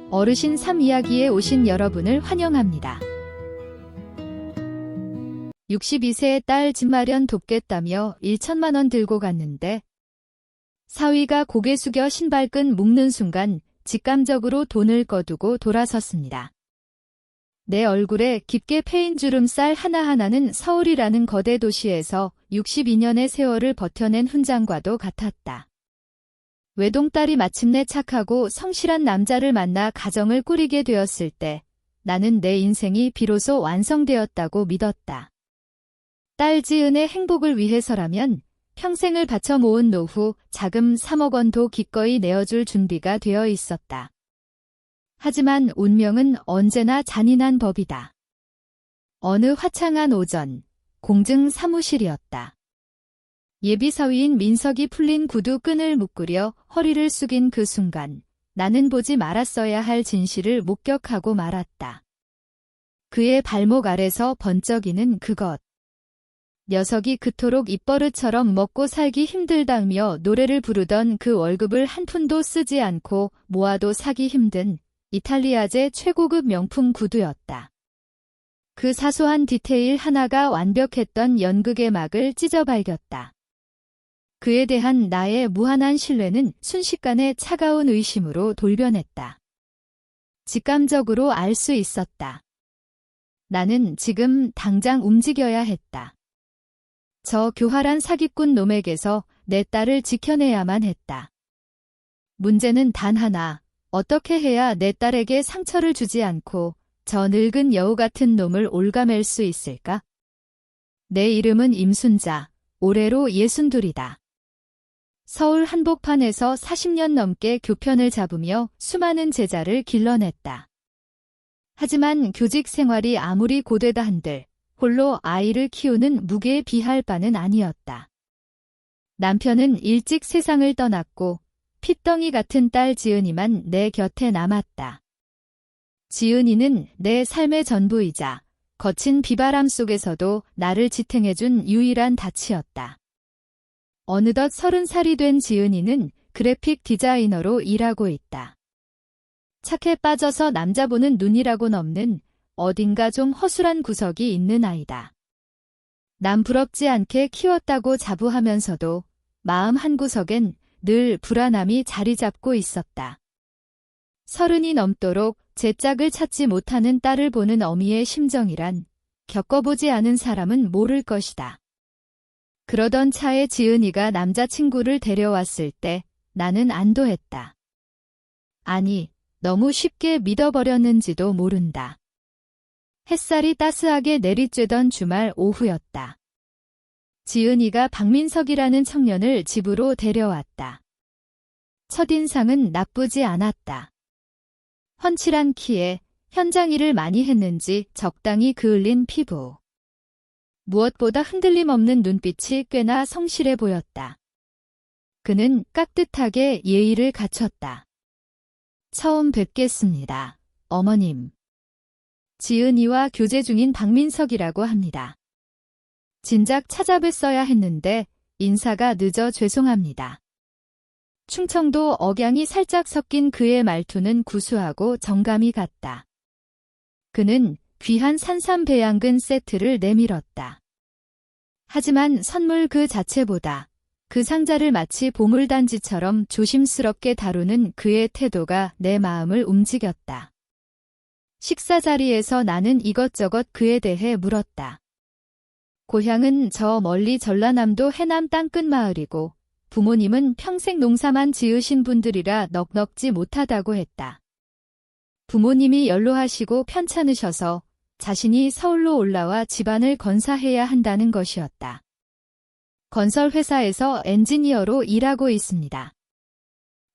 어르신 3 이야기에 오신 여러분을 환영합니다. 62세의 딸 집 마련 돕겠다며 1천만 원 들고 갔는데 사위가 고개 숙여 신발끈 묶는 순간 직감적으로 돈을 꺼두고 돌아섰습니다. 내 얼굴에 깊게 패인 주름살 하나하나는 서울이라는 거대 도시에서 62년의 세월을 버텨낸 훈장과도 같았다. 외동딸이 마침내 착하고 성실한 남자를 만나 가정을 꾸리게 되었을 때 나는 내 인생이 비로소 완성되었다고 믿었다. 딸 지은의 행복을 위해서라면 평생을 바쳐 모은 노후 자금 3억 원도 기꺼이 내어줄 준비가 되어 있었다. 하지만 운명은 언제나 잔인한 법이다. 어느 화창한 오전, 공증 사무실이었다. 예비사위인 민석이 풀린 구두 끈을 묶으려 허리를 숙인 그 순간 나는 보지 말았어야 할 진실을 목격하고 말았다. 그의 발목 아래서 번쩍이는 그것. 녀석이 그토록 입버릇처럼 먹고 살기 힘들다며 노래를 부르던 그 월급을 한 푼도 쓰지 않고 모아도 사기 힘든 이탈리아제 최고급 명품 구두였다. 그 사소한 디테일 하나가 완벽했던 연극의 막을 찢어발겼다. 그에 대한 나의 무한한 신뢰는 순식간에 차가운 의심으로 돌변했다. 직감적으로 알 수 있었다. 나는 지금 당장 움직여야 했다. 저 교활한 사기꾼 놈에게서 내 딸을 지켜내야만 했다. 문제는 단 하나, 어떻게 해야 내 딸에게 상처를 주지 않고 저 늙은 여우 같은 놈을 올가맬 수 있을까? 내 이름은 임순자, 올해로 62이다. 서울 한복판에서 40년 넘게 교편을 잡으며 수많은 제자를 길러냈다. 하지만 교직 생활이 아무리 고되다 한들 홀로 아이를 키우는 무게에 비할 바는 아니었다. 남편은 일찍 세상을 떠났고 핏덩이 같은 딸 지은이만 내 곁에 남았다. 지은이는 내 삶의 전부이자 거친 비바람 속에서도 나를 지탱해준 유일한 닻이었다. 어느덧 30살이 된 지은이는 그래픽 디자이너로 일하고 있다. 착해 빠져서 남자 보는 눈이라고는 없는 어딘가 좀 허술한 구석이 있는 아이다. 남 부럽지 않게 키웠다고 자부하면서도 마음 한구석엔 늘 불안함이 자리 잡고 있었다. 30이 넘도록 제 짝을 찾지 못하는 딸을 보는 어미의 심정이란 겪어보지 않은 사람은 모를 것이다. 그러던 차에 지은이가 남자친구를 데려왔을 때 나는 안도했다. 아니, 너무 쉽게 믿어버렸는지도 모른다. 햇살이 따스하게 내리쬐던 주말 오후였다. 지은이가 박민석이라는 청년을 집으로 데려왔다. 첫인상은 나쁘지 않았다. 훤칠한 키에 현장 일을 많이 했는지 적당히 그을린 피부. 무엇보다 흔들림 없는 눈빛이 꽤나 성실해 보였다. 그는 깍듯하게 예의를 갖췄다. 처음 뵙겠습니다, 어머님. 지은이와 교제 중인 박민석이라고 합니다. 진작 찾아뵀어야 했는데 인사가 늦어 죄송합니다. 충청도 억양이 살짝 섞인 그의 말투는 구수하고 정감이 갔다. 그는 귀한 산삼 배양근 세트를 내밀었다. 하지만 선물 그 자체보다 그 상자를 마치 보물단지처럼 조심스럽게 다루는 그의 태도가 내 마음을 움직였다. 식사 자리에서 나는 이것저것 그에 대해 물었다. 고향은 저 멀리 전라남도 해남 땅끝 마을이고 부모님은 평생 농사만 지으신 분들이라 넉넉지 못하다고 했다. 부모님이 연로하시고 편찮으셔서 자신이 서울로 올라와 집안을 건사해야 한다는 것이었다. 건설회사에서 엔지니어로 일하고 있습니다.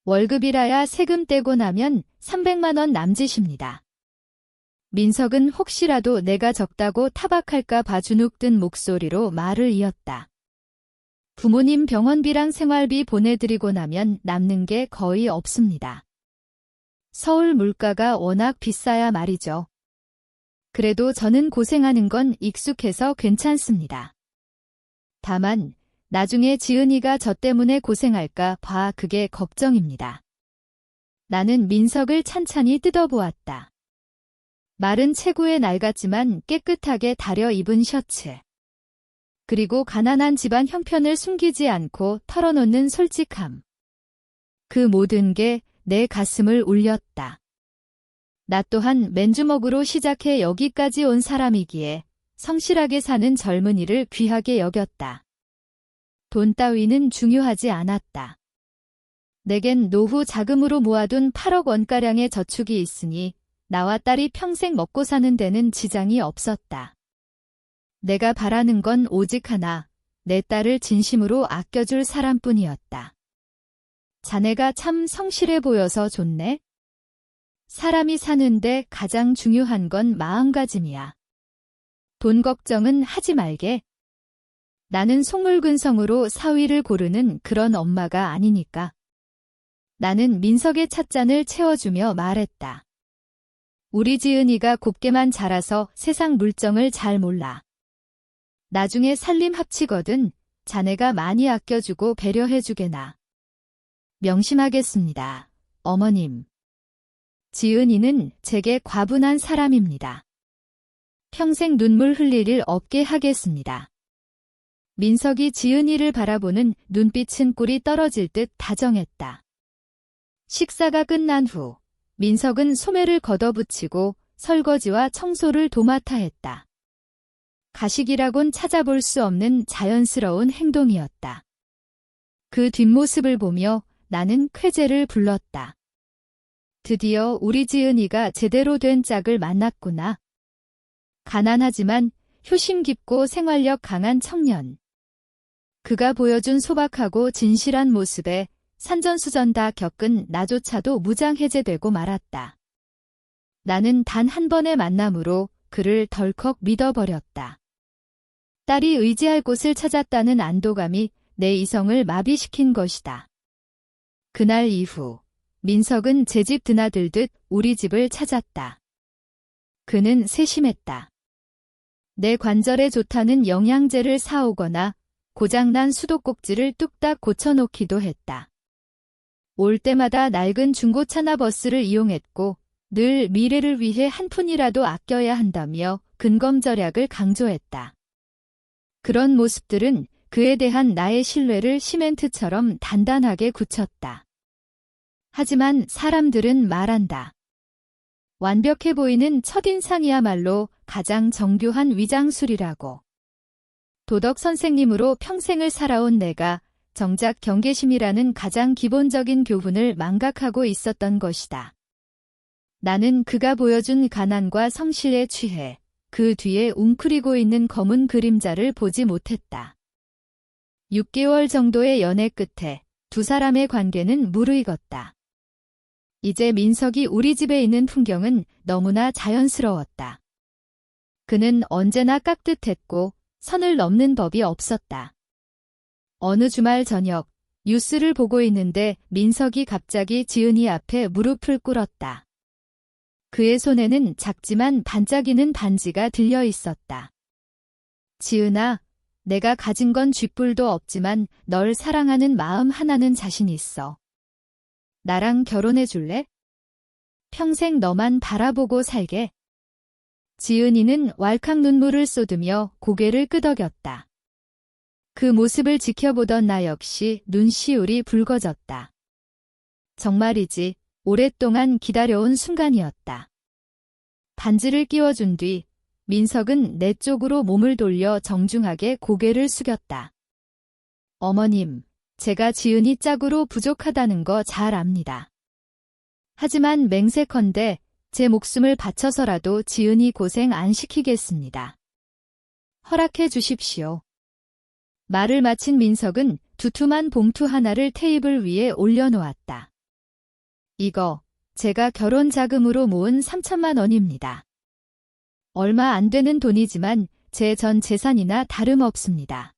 월급이라야 세금 떼고 나면 300만 원 남짓입니다. 민석은 혹시라도 내가 적다고 타박할까 봐 주눅든 목소리로 말을 이었다. 부모님 병원비랑 생활비 보내드리고 나면 남는 게 거의 없습니다. 서울 물가가 워낙 비싸야 말이죠. 그래도 저는 고생하는 건 익숙해서 괜찮습니다. 다만 나중에 지은이가 저 때문에 고생할까 봐 그게 걱정입니다. 나는 민석을 찬찬히 뜯어보았다. 말은 체구에 낡았지만 깨끗하게 다려 입은 셔츠. 그리고 가난한 집안 형편을 숨기지 않고 털어놓는 솔직함. 그 모든 게 내 가슴을 울렸다. 나 또한 맨주먹으로 시작해 여기까지 온 사람이기에 성실하게 사는 젊은이를 귀하게 여겼다. 돈 따위는 중요하지 않았다. 내겐 노후 자금으로 모아둔 8억 원가량의 저축이 있으니 나와 딸이 평생 먹고 사는 데는 지장이 없었다. 내가 바라는 건 오직 하나, 내 딸을 진심으로 아껴줄 사람뿐이었다. 자네가 참 성실해 보여서 좋네. 사람이 사는데 가장 중요한 건 마음가짐이야. 돈 걱정은 하지 말게. 나는 속물근성으로 사위를 고르는 그런 엄마가 아니니까. 나는 민석의 찻잔을 채워주며 말했다. 우리 지은이가 곱게만 자라서 세상 물정을 잘 몰라. 나중에 살림 합치거든 자네가 많이 아껴주고 배려해주게나. 명심하겠습니다, 어머님. 지은이는 제게 과분한 사람입니다. 평생 눈물 흘릴 일 없게 하겠습니다. 민석이 지은이를 바라보는 눈빛은 꿀이 떨어질 듯 다정했다. 식사가 끝난 후 민석은 소매를 걷어붙이고 설거지와 청소를 도맡아 했다. 가식이라곤 찾아볼 수 없는 자연스러운 행동이었다. 그 뒷모습을 보며 나는 쾌재를 불렀다. 드디어 우리 지은이가 제대로 된 짝을 만났구나. 가난하지만 효심 깊고 생활력 강한 청년. 그가 보여준 소박하고 진실한 모습에 산전수전 다 겪은 나조차도 무장해제되고 말았다. 나는 단 한 번의 만남으로 그를 덜컥 믿어버렸다. 딸이 의지할 곳을 찾았다는 안도감이 내 이성을 마비시킨 것이다. 그날 이후 민석은 제 집 드나들듯 우리 집을 찾았다. 그는 세심했다. 내 관절에 좋다는 영양제를 사오거나 고장난 수도꼭지를 뚝딱 고쳐놓기도 했다. 올 때마다 낡은 중고차나 버스를 이용했고 늘 미래를 위해 한 푼이라도 아껴야 한다며 근검절약을 강조했다. 그런 모습들은 그에 대한 나의 신뢰를 시멘트처럼 단단하게 굳혔다. 하지만 사람들은 말한다. 완벽해 보이는 첫인상이야말로 가장 정교한 위장술이라고. 도덕 선생님으로 평생을 살아온 내가 정작 경계심이라는 가장 기본적인 교훈을 망각하고 있었던 것이다. 나는 그가 보여준 가난과 성실에 취해 그 뒤에 웅크리고 있는 검은 그림자를 보지 못했다. 6개월 정도의 연애 끝에 두 사람의 관계는 무르익었다. 이제 민석이 우리 집에 있는 풍경은 너무나 자연스러웠다. 그는 언제나 깍듯했고 선을 넘는 법이 없었다. 어느 주말 저녁 뉴스를 보고 있는데 민석이 갑자기 지은이 앞에 무릎을 꿇었다. 그의 손에는 작지만 반짝이는 반지가 들려 있었다. 지은아, 내가 가진 건 쥐뿔도 없지만 널 사랑하는 마음 하나는 자신 있어. 나랑 결혼해 줄래? 평생 너만 바라보고 살게. 지은이는 왈칵 눈물을 쏟으며 고개를 끄덕였다. 그 모습을 지켜보던 나 역시 눈시울이 붉어졌다. 정말이지 오랫동안 기다려온 순간이었다. 반지를 끼워준 뒤 민석은 내 쪽으로 몸을 돌려 정중하게 고개를 숙였다. 어머님, 제가 지은이 짝으로 부족하다는 거 잘 압니다. 하지만 맹세컨대 제 목숨을 바쳐서라도 지은이 고생 안 시키겠습니다. 허락해 주십시오. 말을 마친 민석은 두툼한 봉투 하나를 테이블 위에 올려놓았다. 이거 제가 결혼 자금으로 모은 3천만 원입니다. 얼마 안 되는 돈이지만 제 전 재산이나 다름없습니다.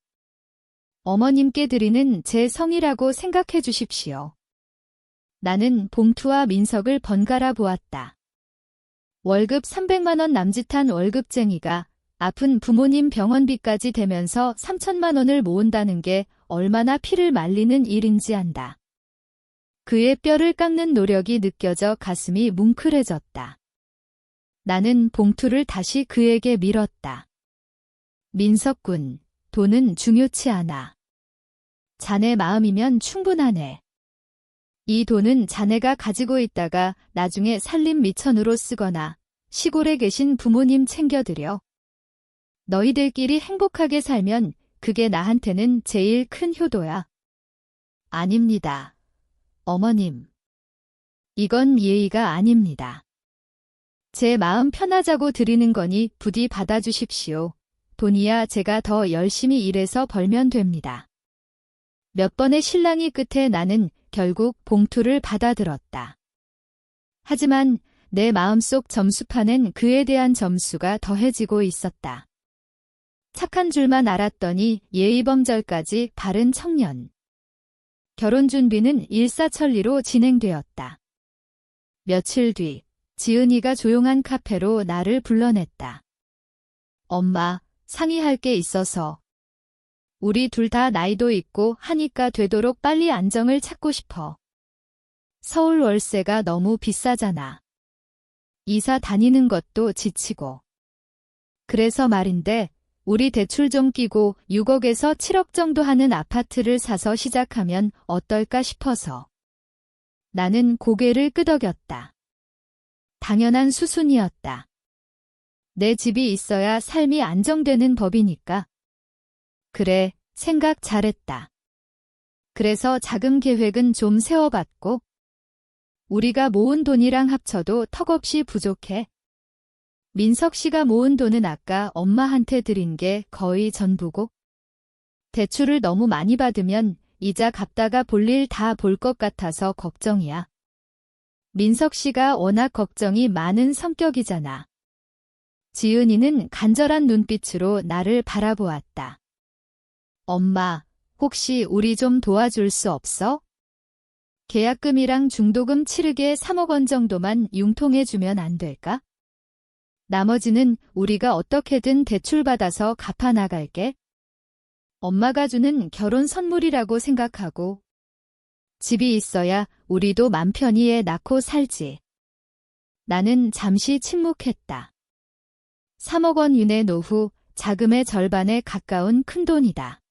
어머님께 드리는 제 성이라고 생각해 주십시오. 나는 봉투와 민석을 번갈아 보았다. 월급 300만 원 남짓한 월급쟁이가 아픈 부모님 병원비까지 대면서 3천만 원을 모은다는 게 얼마나 피를 말리는 일인지 안다. 그의 뼈를 깎는 노력이 느껴져 가슴이 뭉클해졌다. 나는 봉투를 다시 그에게 밀었다. 민석군, 돈은 중요치 않아. 자네 마음이면 충분하네. 이 돈은 자네가 가지고 있다가 나중에 살림 미천으로 쓰거나 시골에 계신 부모님 챙겨드려. 너희들끼리 행복하게 살면 그게 나한테는 제일 큰 효도야. 아닙니다. 어머님. 이건 예의가 아닙니다. 제 마음 편하자고 드리는 거니 부디 받아주십시오. 돈이야 제가 더 열심히 일해서 벌면 됩니다. 몇 번의 실랑이 끝에 나는 결국 봉투를 받아들었다. 하지만 내 마음속 점수판엔 그에 대한 점수가 더해지고 있었다. 착한 줄만 알았더니 예의범절까지 바른 청년. 결혼 준비는 일사천리로 진행되었다. 며칠 뒤 지은이가 조용한 카페로 나를 불러냈다. 엄마, 상의할 게 있어서. 우리 둘 다 나이도 있고 하니까 되도록 빨리 안정을 찾고 싶어. 서울 월세가 너무 비싸잖아. 이사 다니는 것도 지치고. 그래서 말인데 우리 대출 좀 끼고 6억에서 7억 정도 하는 아파트를 사서 시작하면 어떨까 싶어서. 나는 고개를 끄덕였다. 당연한 수순이었다. 내 집이 있어야 삶이 안정되는 법이니까. 그래, 생각 잘했다. 그래서 자금 계획은 좀 세워봤고, 우리가 모은 돈이랑 합쳐도 턱없이 부족해. 민석 씨가 모은 돈은 아까 엄마한테 드린 게 거의 전부고, 대출을 너무 많이 받으면 이자 갚다가 볼 일 다 볼 것 같아서 걱정이야. 민석 씨가 워낙 걱정이 많은 성격이잖아. 지은이는 간절한 눈빛으로 나를 바라보았다. 엄마, 혹시 우리 좀 도와줄 수 없어? 계약금이랑 중도금 치르게 3억 원 정도만 융통해주면 안 될까? 나머지는 우리가 어떻게든 대출받아서 갚아나갈게. 엄마가 주는 결혼 선물이라고 생각하고. 집이 있어야 우리도 맘 편히 애 낳고 살지. 나는 잠시 침묵했다. 3억 원 이내 노후, 자금의 절반에 가까운 큰돈이다.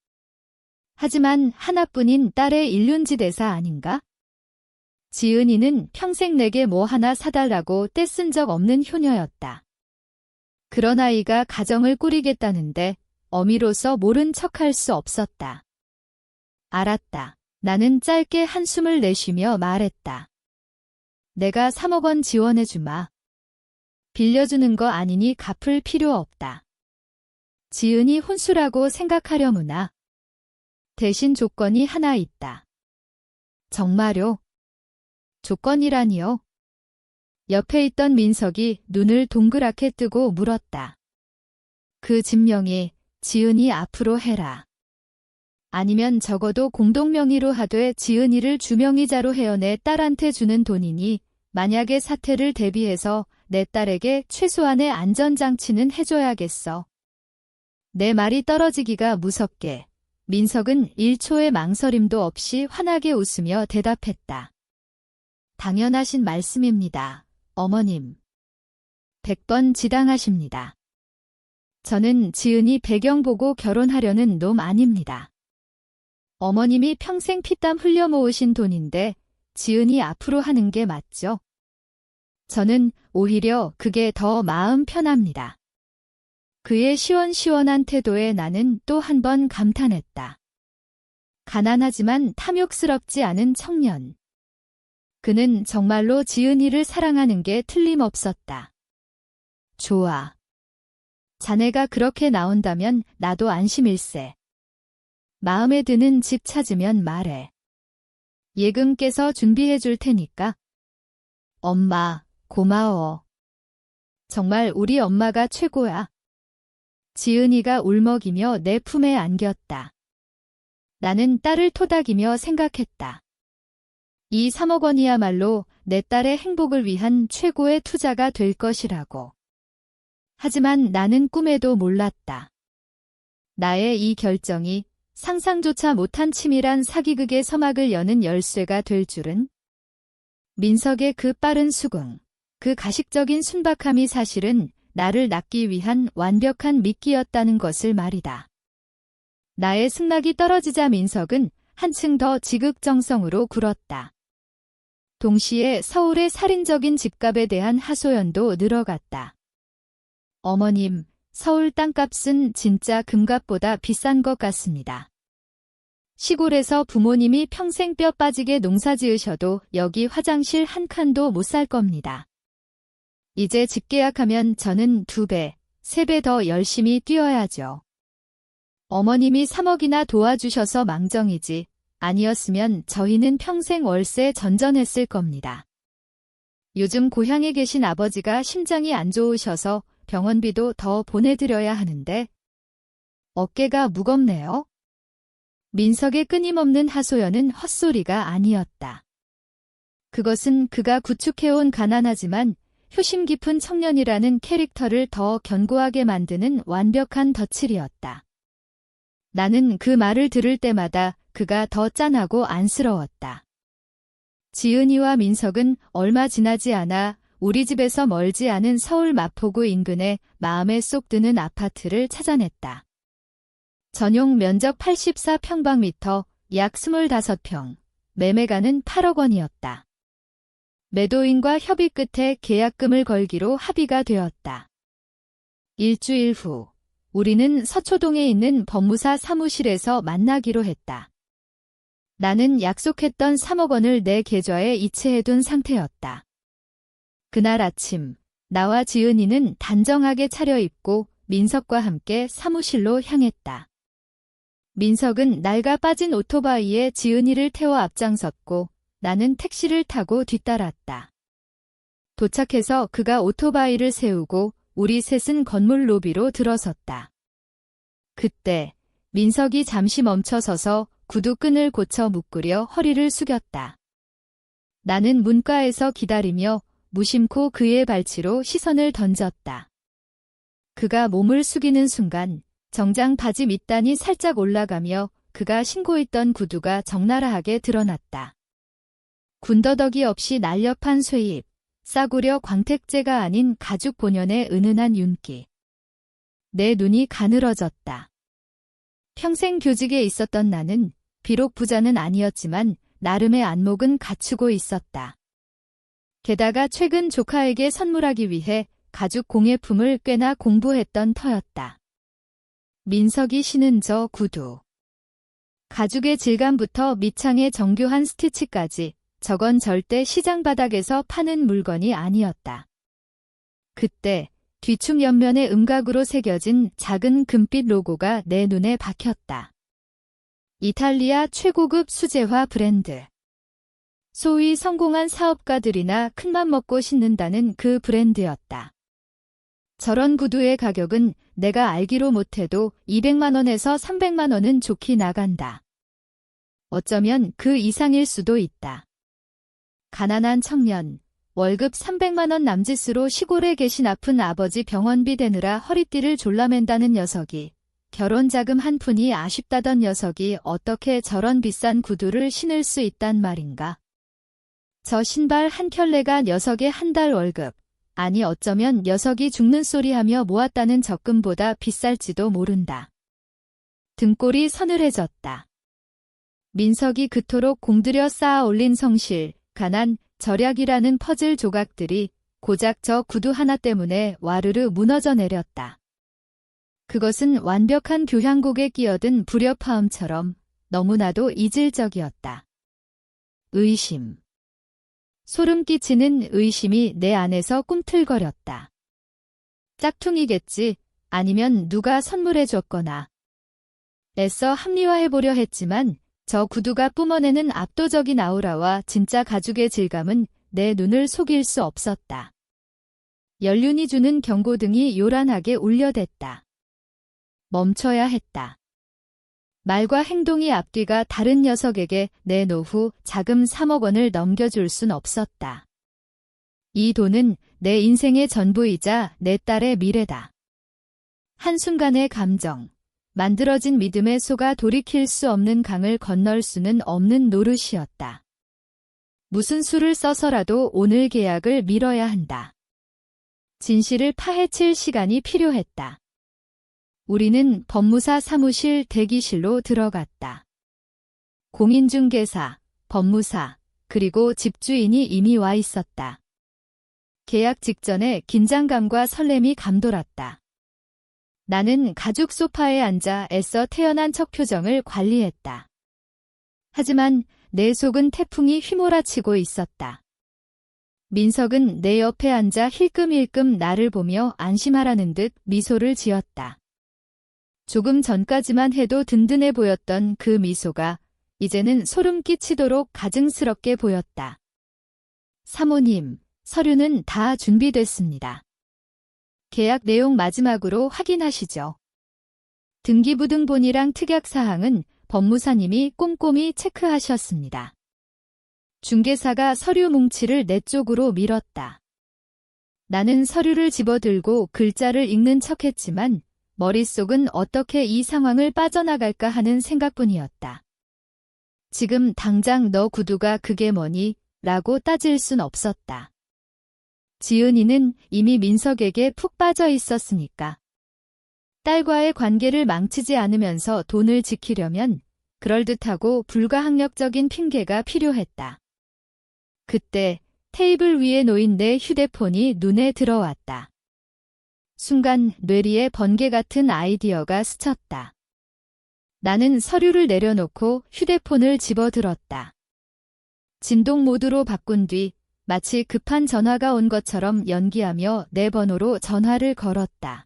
하지만 하나뿐인 딸의 일륜지대사 아닌가? 지은이는 평생 내게 뭐 하나 사달라고 떼쓴 적 없는 효녀였다. 그런 아이가 가정을 꾸리겠다는데 어미로서 모른 척할 수 없었다. 알았다. 나는 짧게 한숨을 내쉬며 말했다. 내가 3억 원 지원해주마. 빌려주는 거 아니니 갚을 필요 없다. 지은이 혼수라고 생각하려무나. 대신 조건이 하나 있다. 정말요? 조건이라니요? 옆에 있던 민석이 눈을 동그랗게 뜨고 물었다. 그 진명이 지은이 앞으로 해라. 아니면 적어도 공동명의로 하되 지은이를 주명의자로 해어 내 딸한테 주는 돈이니 만약에 사태를 대비해서 내 딸에게 최소한의 안전장치는 해줘야겠어. 내 말이 떨어지기가 무섭게 민석은 1초의 망설임도 없이 환하게 웃으며 대답했다. 당연하신 말씀입니다, 어머님. 100번 지당하십니다. 저는 지은이 배경 보고 결혼하려는 놈 아닙니다. 어머님이 평생 피땀 흘려 모으신 돈인데 지은이 앞으로 하는 게 맞죠? 저는 오히려 그게 더 마음 편합니다. 그의 시원시원한 태도에 나는 또 한 번 감탄했다. 가난하지만 탐욕스럽지 않은 청년. 그는 정말로 지은이를 사랑하는 게 틀림없었다. 좋아. 자네가 그렇게 나온다면 나도 안심일세. 마음에 드는 집 찾으면 말해. 예금 깨서 준비해 줄 테니까. 엄마, 고마워. 정말 우리 엄마가 최고야. 지은이가 울먹이며 내 품에 안겼다. 나는 딸을 토닥이며 생각했다. 이 3억 원이야말로 내 딸의 행복을 위한 최고의 투자가 될 것이라고. 하지만 나는 꿈에도 몰랐다. 나의 이 결정이 상상조차 못한 치밀한 사기극의 서막을 여는 열쇠가 될 줄은. 민석의 그 빠른 수긍, 그 가식적인 순박함이 사실은 나를 낳기 위한 완벽한 미끼였다는 것을 말이다. 나의 승낙이 떨어지자 민석은 한층 더 지극정성으로 굴었다. 동시에 서울의 살인적인 집값에 대한 하소연도 늘어갔다. 어머님, 서울 땅값은 진짜 금값보다 비싼 것 같습니다. 시골에서 부모님이 평생 뼈 빠지게 농사 지으셔도 여기 화장실 한 칸도 못 살 겁니다. 이제 집 계약하면 저는 2배, 3배 더 열심히 뛰어야죠. 어머님이 3억이나 도와주셔서 망정이지, 아니었으면 저희는 평생 월세 전전했을 겁니다. 요즘 고향에 계신 아버지가 심장이 안 좋으셔서 병원비도 더 보내드려야 하는데 어깨가 무겁네요. 민석의 끊임없는 하소연은 헛소리가 아니었다. 그것은 그가 구축해온 가난하지만 효심 깊은 청년이라는 캐릭터를 더 견고하게 만드는 완벽한 덧칠이었다. 나는 그 말을 들을 때마다 그가 더 짠하고 안쓰러웠다. 지은이와 민석은 얼마 지나지 않아 우리 집에서 멀지 않은 서울 마포구 인근에 마음에 쏙 드는 아파트를 찾아냈다. 전용 면적 84평방미터, 약 25평, 매매가는 8억 원이었다. 매도인과 협의 끝에 계약금을 걸기로 합의가 되었다. 일주일 후, 우리는 서초동에 있는 법무사 사무실에서 만나기로 했다. 나는 약속했던 3억 원을 내 계좌에 이체해둔 상태였다. 그날 아침, 나와 지은이는 단정하게 차려입고 민석과 함께 사무실로 향했다. 민석은 낡아 빠진 오토바이에 지은이를 태워 앞장섰고 나는 택시를 타고 뒤따랐다. 도착해서 그가 오토바이를 세우고 우리 셋은 건물 로비로 들어섰다. 그때 민석이 잠시 멈춰서서 구두끈을 고쳐 묶으려 허리를 숙였다. 나는 문가에서 기다리며 무심코 그의 발치로 시선을 던졌다. 그가 몸을 숙이는 순간 정장 바지 밑단이 살짝 올라가며 그가 신고 있던 구두가 적나라하게 드러났다. 군더더기 없이 날렵한 쇠입, 싸구려 광택제가 아닌 가죽 본연의 은은한 윤기. 내 눈이 가늘어졌다. 평생 교직에 있었던 나는 비록 부자는 아니었지만 나름의 안목은 갖추고 있었다. 게다가 최근 조카에게 선물하기 위해 가죽 공예품을 꽤나 공부했던 터였다. 민석이 신은 저 구두. 가죽의 질감부터 밑창의 정교한 스티치까지 저건 절대 시장 바닥에서 파는 물건이 아니었다. 그때 뒤축 옆면에 음각으로 새겨진 작은 금빛 로고가 내 눈에 박혔다. 이탈리아 최고급 수제화 브랜드. 소위 성공한 사업가들이나 큰맘 먹고 신는다는 그 브랜드였다. 저런 구두의 가격은 내가 알기로 못해도 200만 원에서 300만 원은 좋게 나간다. 어쩌면 그 이상일 수도 있다. 가난한 청년, 월급 300만 원 남짓으로 시골에 계신 아픈 아버지 병원비 대느라 허리띠를 졸라맨다는 녀석이, 결혼 자금 한 푼이 아쉽다던 녀석이 어떻게 저런 비싼 구두를 신을 수 있단 말인가. 저 신발 한 켤레가 녀석의 한 달 월급, 아니 어쩌면 녀석이 죽는 소리 하며 모았다는 적금보다 비쌀지도 모른다. 등골이 서늘해졌다. 민석이 그토록 공들여 쌓아 올린 성실, 가난, 절약이라는 퍼즐 조각들이 고작 저 구두 하나 때문에 와르르 무너져 내렸다. 그것은 완벽한 교향곡에 끼어든 불협화음처럼 너무나도 이질적이었다. 의심. 소름 끼치는 의심이 내 안에서 꿈틀거렸다. 짝퉁이겠지, 아니면 누가 선물해줬거나. 애써 합리화해보려 했지만 저 구두가 뿜어내는 압도적인 아우라와 진짜 가죽의 질감은 내 눈을 속일 수 없었다. 연륜이 주는 경고등이 요란하게 울려댔다. 멈춰야 했다. 말과 행동이 앞뒤가 다른 녀석에게 내 노후 자금 3억 원을 넘겨줄 순 없었다. 이 돈은 내 인생의 전부이자 내 딸의 미래다. 한순간의 감정, 만들어진 믿음에 속아 돌이킬 수 없는 강을 건널 수는 없는 노릇이었다. 무슨 수를 써서라도 오늘 계약을 미뤄야 한다. 진실을 파헤칠 시간이 필요했다. 우리는 법무사 사무실 대기실로 들어갔다. 공인중개사, 법무사, 그리고 집주인이 이미 와 있었다. 계약 직전에 긴장감과 설렘이 감돌았다. 나는 가죽 소파에 앉아 애써 태연한 척 표정을 관리했다. 하지만 내 속은 태풍이 휘몰아치고 있었다. 민석은 내 옆에 앉아 힐끔힐끔 나를 보며 안심하라는 듯 미소를 지었다. 조금 전까지만 해도 든든해 보였던 그 미소가 이제는 소름 끼치도록 가증스럽게 보였다. 사모님, 서류는 다 준비됐습니다. 계약 내용 마지막으로 확인하시죠. 등기부등본이랑 특약사항은 법무사님이 꼼꼼히 체크하셨습니다. 중개사가 서류 뭉치를 내 쪽으로 밀었다. 나는 서류를 집어들고 글자를 읽는 척했지만 머릿속은 어떻게 이 상황을 빠져나갈까 하는 생각뿐이었다. 지금 당장 너 구두가 그게 뭐니? 라고 따질 순 없었다. 지은이는 이미 민석에게 푹 빠져 있었으니까. 딸과의 관계를 망치지 않으면서 돈을 지키려면 그럴듯하고 불가항력적인 핑계가 필요했다. 그때 테이블 위에 놓인 내 휴대폰이 눈에 들어왔다. 순간 뇌리에 번개 같은 아이디어가 스쳤다. 나는 서류를 내려놓고 휴대폰을 집어들었다. 진동 모드로 바꾼 뒤 마치 급한 전화가 온 것처럼 연기하며 내 번호로 전화를 걸었다.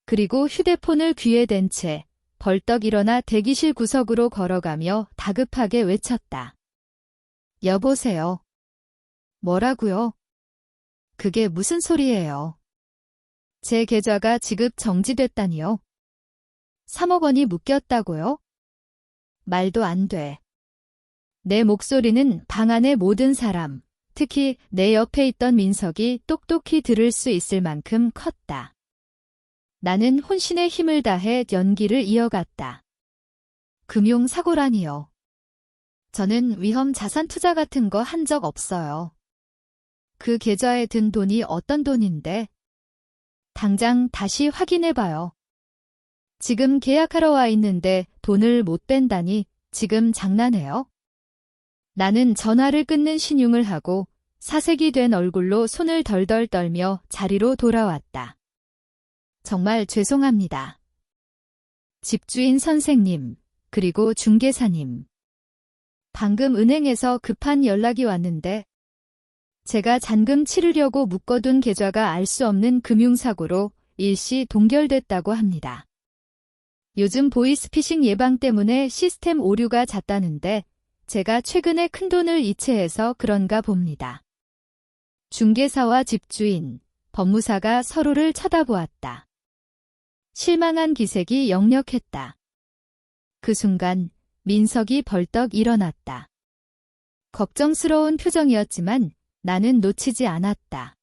그리고 휴대폰을 귀에 댄 채 벌떡 일어나 대기실 구석으로 걸어가며 다급하게 외쳤다. 여보세요. 뭐라고요? 그게 무슨 소리예요? 제 계좌가 지급 정지됐다니요? 3억 원이 묶였다고요? 말도 안 돼. 내 목소리는 방 안의 모든 사람, 특히 내 옆에 있던 민석이 똑똑히 들을 수 있을 만큼 컸다. 나는 혼신의 힘을 다해 연기를 이어갔다. 금융사고라니요. 저는 위험 자산 투자 같은 거 한 적 없어요. 그 계좌에 든 돈이 어떤 돈인데? 당장 다시 확인해봐요. 지금 계약하러 와 있는데 돈을 못 뺀다니 지금 장난해요? 나는 전화를 끊는 신용을 하고 사색이 된 얼굴로 손을 덜덜 떨며 자리로 돌아왔다. 정말 죄송합니다. 집주인 선생님, 그리고 중개사님. 방금 은행에서 급한 연락이 왔는데 제가 잔금 치르려고 묶어둔 계좌가 알 수 없는 금융사고로 일시 동결됐다고 합니다. 요즘 보이스피싱 예방 때문에 시스템 오류가 잦다는데 제가 최근에 큰돈을 이체해서 그런가 봅니다. 중개사와 집주인, 법무사가 서로를 쳐다보았다. 실망한 기색이 역력했다. 그 순간 민석이 벌떡 일어났다. 걱정스러운 표정이었지만 나는 놓치지 않았다.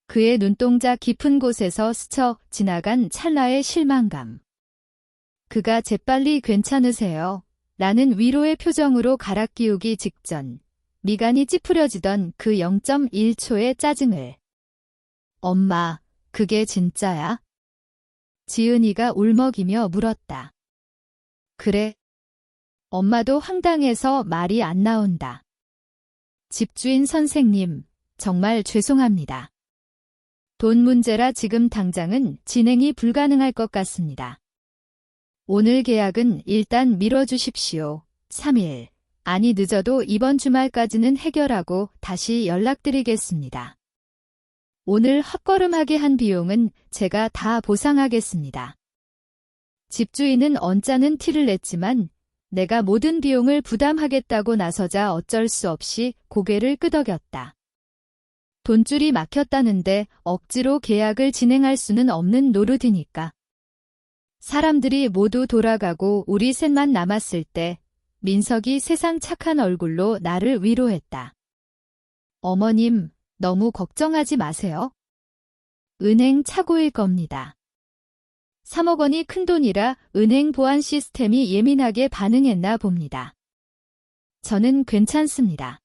그의 눈동자 깊은 곳에서 스쳐 지나간 찰나의 실망감. 그가 재빨리 괜찮으세요? 라는 위로의 표정으로 갈아끼우기 직전 미간이 찌푸려지던 그 0.1초의 짜증을. 엄마, 그게 진짜야? 지은이가 울먹이며 물었다. 그래. 엄마도 황당해서 말이 안 나온다. 집주인 선생님, 정말 죄송합니다. 돈 문제라 지금 당장은 진행이 불가능할 것 같습니다. 오늘 계약은 일단 미뤄주십시오. 3일, 아니 늦어도 이번 주말까지는 해결하고 다시 연락드리겠습니다. 오늘 헛걸음하게 한 비용은 제가 다 보상하겠습니다. 집주인은 언짢은 티를 냈지만 내가 모든 비용을 부담하겠다고 나서자 어쩔 수 없이 고개를 끄덕였다. 돈줄이 막혔다는데 억지로 계약을 진행할 수는 없는 노릇이니까. 사람들이 모두 돌아가고 우리 셋만 남았을 때 민석이 세상 착한 얼굴로 나를 위로했다. 어머님, 너무 걱정하지 마세요. 은행 착오일 겁니다. 3억 원이 큰돈이라 은행 보안 시스템이 예민하게 반응했나 봅니다. 저는 괜찮습니다.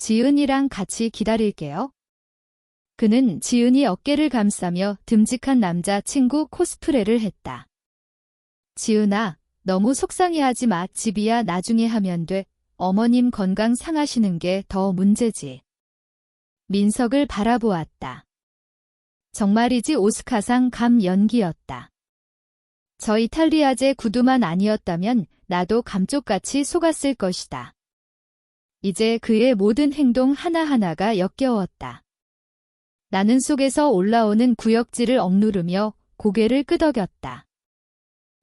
지은이랑 같이 기다릴게요. 그는 지은이 어깨를 감싸며 듬직한 남자친구 코스프레를 했다. 지은아, 너무 속상해하지 마. 집이야 나중에 하면 돼. 어머님 건강 상하시는 게 더 문제지. 민석을 바라보았다. 정말이지 오스카상 감 연기였다. 저 이탈리아제 구두만 아니었다면 나도 감쪽같이 속았을 것이다. 이제 그의 모든 행동 하나하나가 역겨웠다. 나는 속에서 올라오는 구역질을 억누르며 고개를 끄덕였다.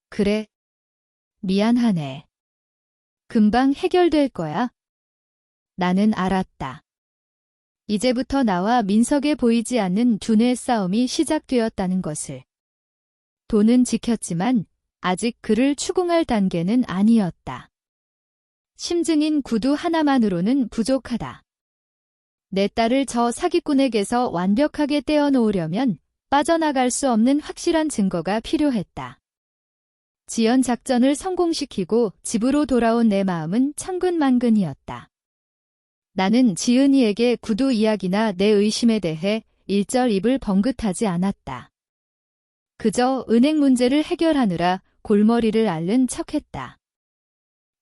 그래. 미안하네. 금방 해결될 거야. 나는 알았다. 이제부터 나와 민석에 보이지 않는 두뇌 싸움이 시작되었다는 것을. 돈은 지켰지만 아직 그를 추궁할 단계는 아니었다. 심증인 구두 하나만으로는 부족하다. 내 딸을 저 사기꾼에게서 완벽하게 떼어놓으려면 빠져나갈 수 없는 확실한 증거가 필요했다. 지연 작전을 성공시키고 집으로 돌아온 내 마음은 천근만근이었다. 나는 지은이에게 구두 이야기나 내 의심에 대해 일절 입을 번긋하지 않았다. 그저 은행 문제를 해결하느라 골머리를 앓는 척했다.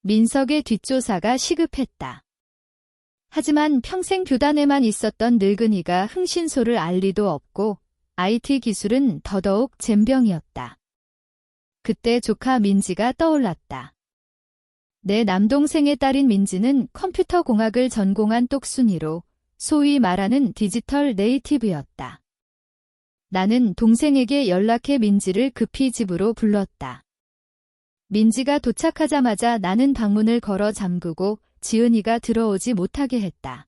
민석의 뒷조사가 시급했다. 하지만 평생 교단에만 있었던 늙은이가 흥신소를 알 리도 없고 IT 기술은 더더욱 젬병이었다. 그때 조카 민지가 떠올랐다. 내 남동생의 딸인 민지는 컴퓨터 공학을 전공한 똑순이로 소위 말하는 디지털 네이티브였다. 나는 동생에게 연락해 민지를 급히 집으로 불렀다. 민지가 도착하자마자 나는 방문을 걸어 잠그고 지은이가 들어오지 못하게 했다.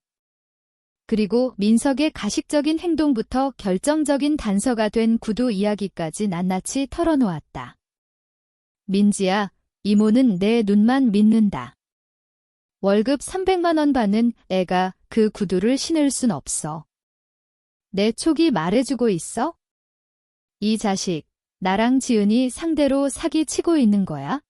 그리고 민석의 가식적인 행동부터 결정적인 단서가 된 구두 이야기까지 낱낱이 털어놓았다. 민지야, 이모는 내 눈만 믿는다. 월급 300만 원 받는 애가 그 구두를 신을 순 없어. 내 촉이 말해주고 있어? 이 자식, 나랑 지은이 상대로 사기치고 있는 거야?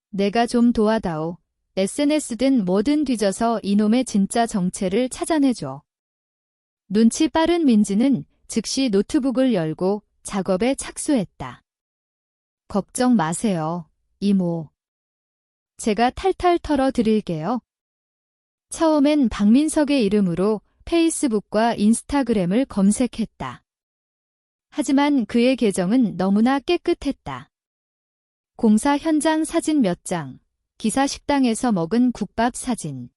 내가 좀 도와다오. SNS든 뭐든 뒤져서 이놈의 진짜 정체를 찾아내줘. 눈치 빠른 민지는 즉시 노트북을 열고 작업에 착수했다. 걱정 마세요, 이모. 제가 탈탈 털어드릴게요. 처음엔 박민석의 이름으로 페이스북과 인스타그램을 검색했다. 하지만 그의 계정은 너무나 깨끗했다. 공사 현장 사진 몇 장, 기사 식당에서 먹은 국밥 사진.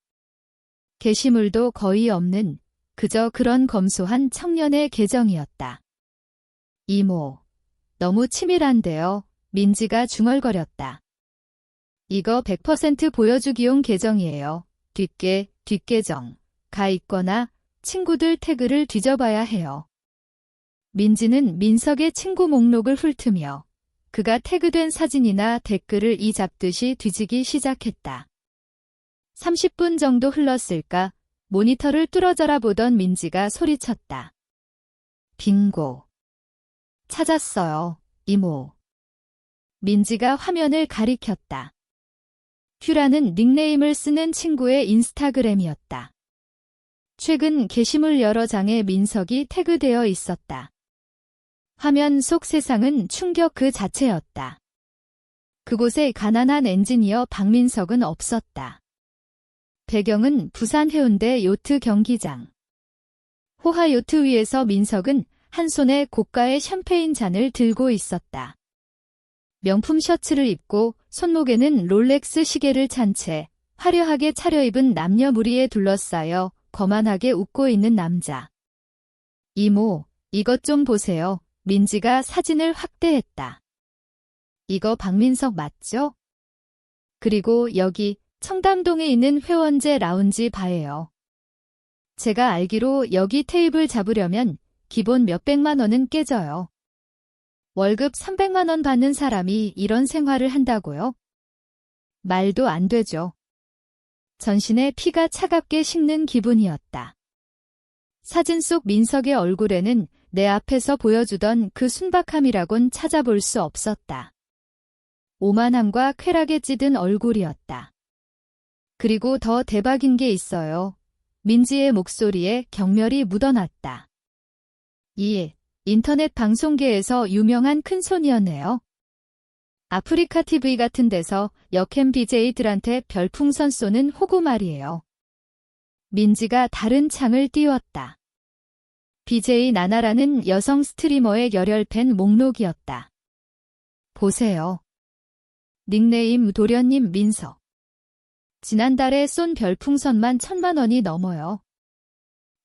게시물도 거의 없는 그저 그런 검소한 청년의 계정이었다. 이모, 너무 치밀한데요. 민지가 중얼거렸다. 이거 100% 보여주기용 계정이에요. 뒷계정. 가 있거나 친구들 태그를 뒤져봐야 해요. 민지는 민석의 친구 목록을 훑으며 그가 태그된 사진이나 댓글을 이 잡듯이 뒤지기 시작했다. 30분 정도 흘렀을까 모니터를 뚫어져라 보던 민지가 소리쳤다. 빙고. 찾았어요, 이모. 민지가 화면을 가리켰다. 큐라는 닉네임을 쓰는 친구의 인스타그램이었다. 최근 게시물 여러 장에 민석이 태그되어 있었다. 화면 속 세상은 충격 그 자체였다. 그곳에 가난한 엔지니어 박민석은 없었다. 배경은 부산 해운대 요트 경기장. 호화 요트 위에서 민석은 한 손에 고가의 샴페인 잔을 들고 있었다. 명품 셔츠를 입고 손목에는 롤렉스 시계를 찬 채 화려하게 차려입은 남녀 무리에 둘러싸여 거만하게 웃고 있는 남자. 이모, 이것 좀 보세요. 민지가 사진을 확대했다. 이거 박민석 맞죠? 그리고 여기 청담동에 있는 회원제 라운지 바예요. 제가 알기로 여기 테이블 잡으려면 기본 몇백만 원은 깨져요. 월급 300만 원 받는 사람이 이런 생활을 한다고요? 말도 안 되죠. 전신에 피가 차갑게 식는 기분이었다. 사진 속 민석의 얼굴에는 내 앞에서 보여주던 그 순박함이라곤 찾아볼 수 없었다. 오만함과 쾌락에 찌든 얼굴이었다. 그리고 더 대박인 게 있어요. 민지의 목소리에 경멸이 묻어났다. 이 인터넷 방송계에서 유명한 큰손이었네요. 아프리카 TV 같은 데서 여캠 BJ들한테 별풍선 쏘는 호구 말이에요. 민지가 다른 창을 띄웠다. BJ 나나라는 여성 스트리머의 열혈팬 목록이었다. 보세요. 닉네임 도련님 민석. 지난달에 쏜 별풍선만 1000만 원이 넘어요.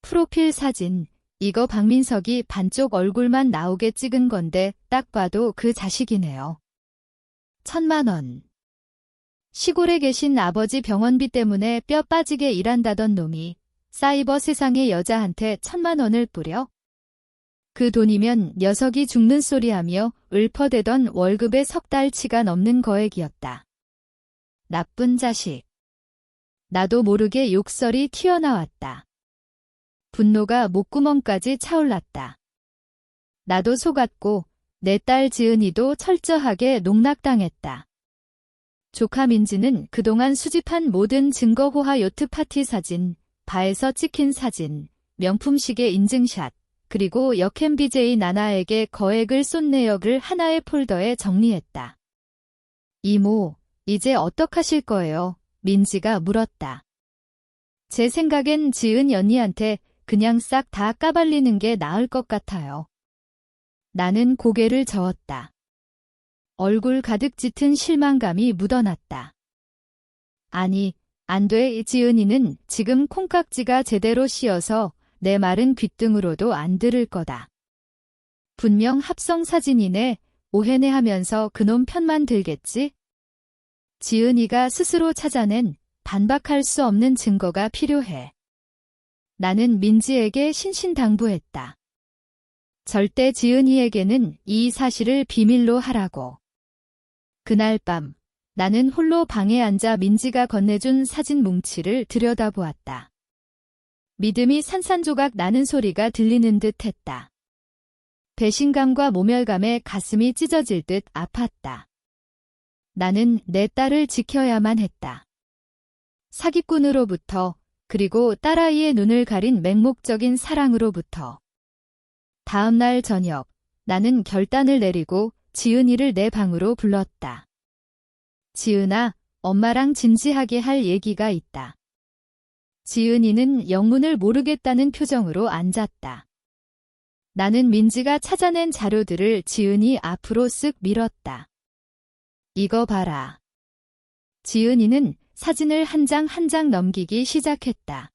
프로필 사진, 이거 박민석이 반쪽 얼굴만 나오게 찍은 건데 딱 봐도 그 자식이네요. 1000만 원. 시골에 계신 아버지 병원비 때문에 뼈 빠지게 일한다던 놈이 사이버 세상의 여자한테 1000만 원을 뿌려? 그 돈이면 녀석이 죽는 소리하며 읊어대던 월급의 석 달치가 넘는 거액이었다. 나쁜 자식. 나도 모르게 욕설이 튀어나왔다. 분노가 목구멍까지 차올랐다. 나도 속았고 내 딸 지은이도 철저하게 농락당했다. 조카 민지는 그동안 수집한 모든 증거 호화 요트 파티 사진, 바에서 찍힌 사진, 명품 시계 인증샷, 그리고 여캠 BJ 나나에게 거액을 쏜 내역을 하나의 폴더에 정리했다. 이모, 이제 어떡하실 거예요? 민지가 물었다. 제 생각엔 지은 언니한테 그냥 싹 다 까발리는 게 나을 것 같아요. 나는 고개를 저었다. 얼굴 가득 짙은 실망감이 묻어났다. 아니, 안 돼. 지은이는 지금 콩깍지가 제대로 씌어서 내 말은 귓등으로도 안 들을 거다. 분명 합성 사진이네. 오해네 하면서 그놈 편만 들겠지? 지은이가 스스로 찾아낸 반박할 수 없는 증거가 필요해. 나는 민지에게 신신당부했다. 절대 지은이에게는 이 사실을 비밀로 하라고. 그날 밤 나는 홀로 방에 앉아 민지가 건네준 사진 뭉치를 들여다보았다. 믿음이 산산조각 나는 소리가 들리는 듯 했다. 배신감과 모멸감에 가슴이 찢어질 듯 아팠다. 나는 내 딸을 지켜야만 했다. 사기꾼으로부터, 그리고 딸아이의 눈을 가린 맹목적인 사랑으로부터. 다음 날 저녁, 나는 결단을 내리고 지은이를 내 방으로 불렀다. 지은아, 엄마랑 진지하게 할 얘기가 있다. 지은이는 영문을 모르겠다는 표정으로 앉았다. 나는 민지가 찾아낸 자료들을 지은이 앞으로 쓱 밀었다. 이거 봐라. 지은이는 사진을 한 장 한 장 넘기기 시작했다.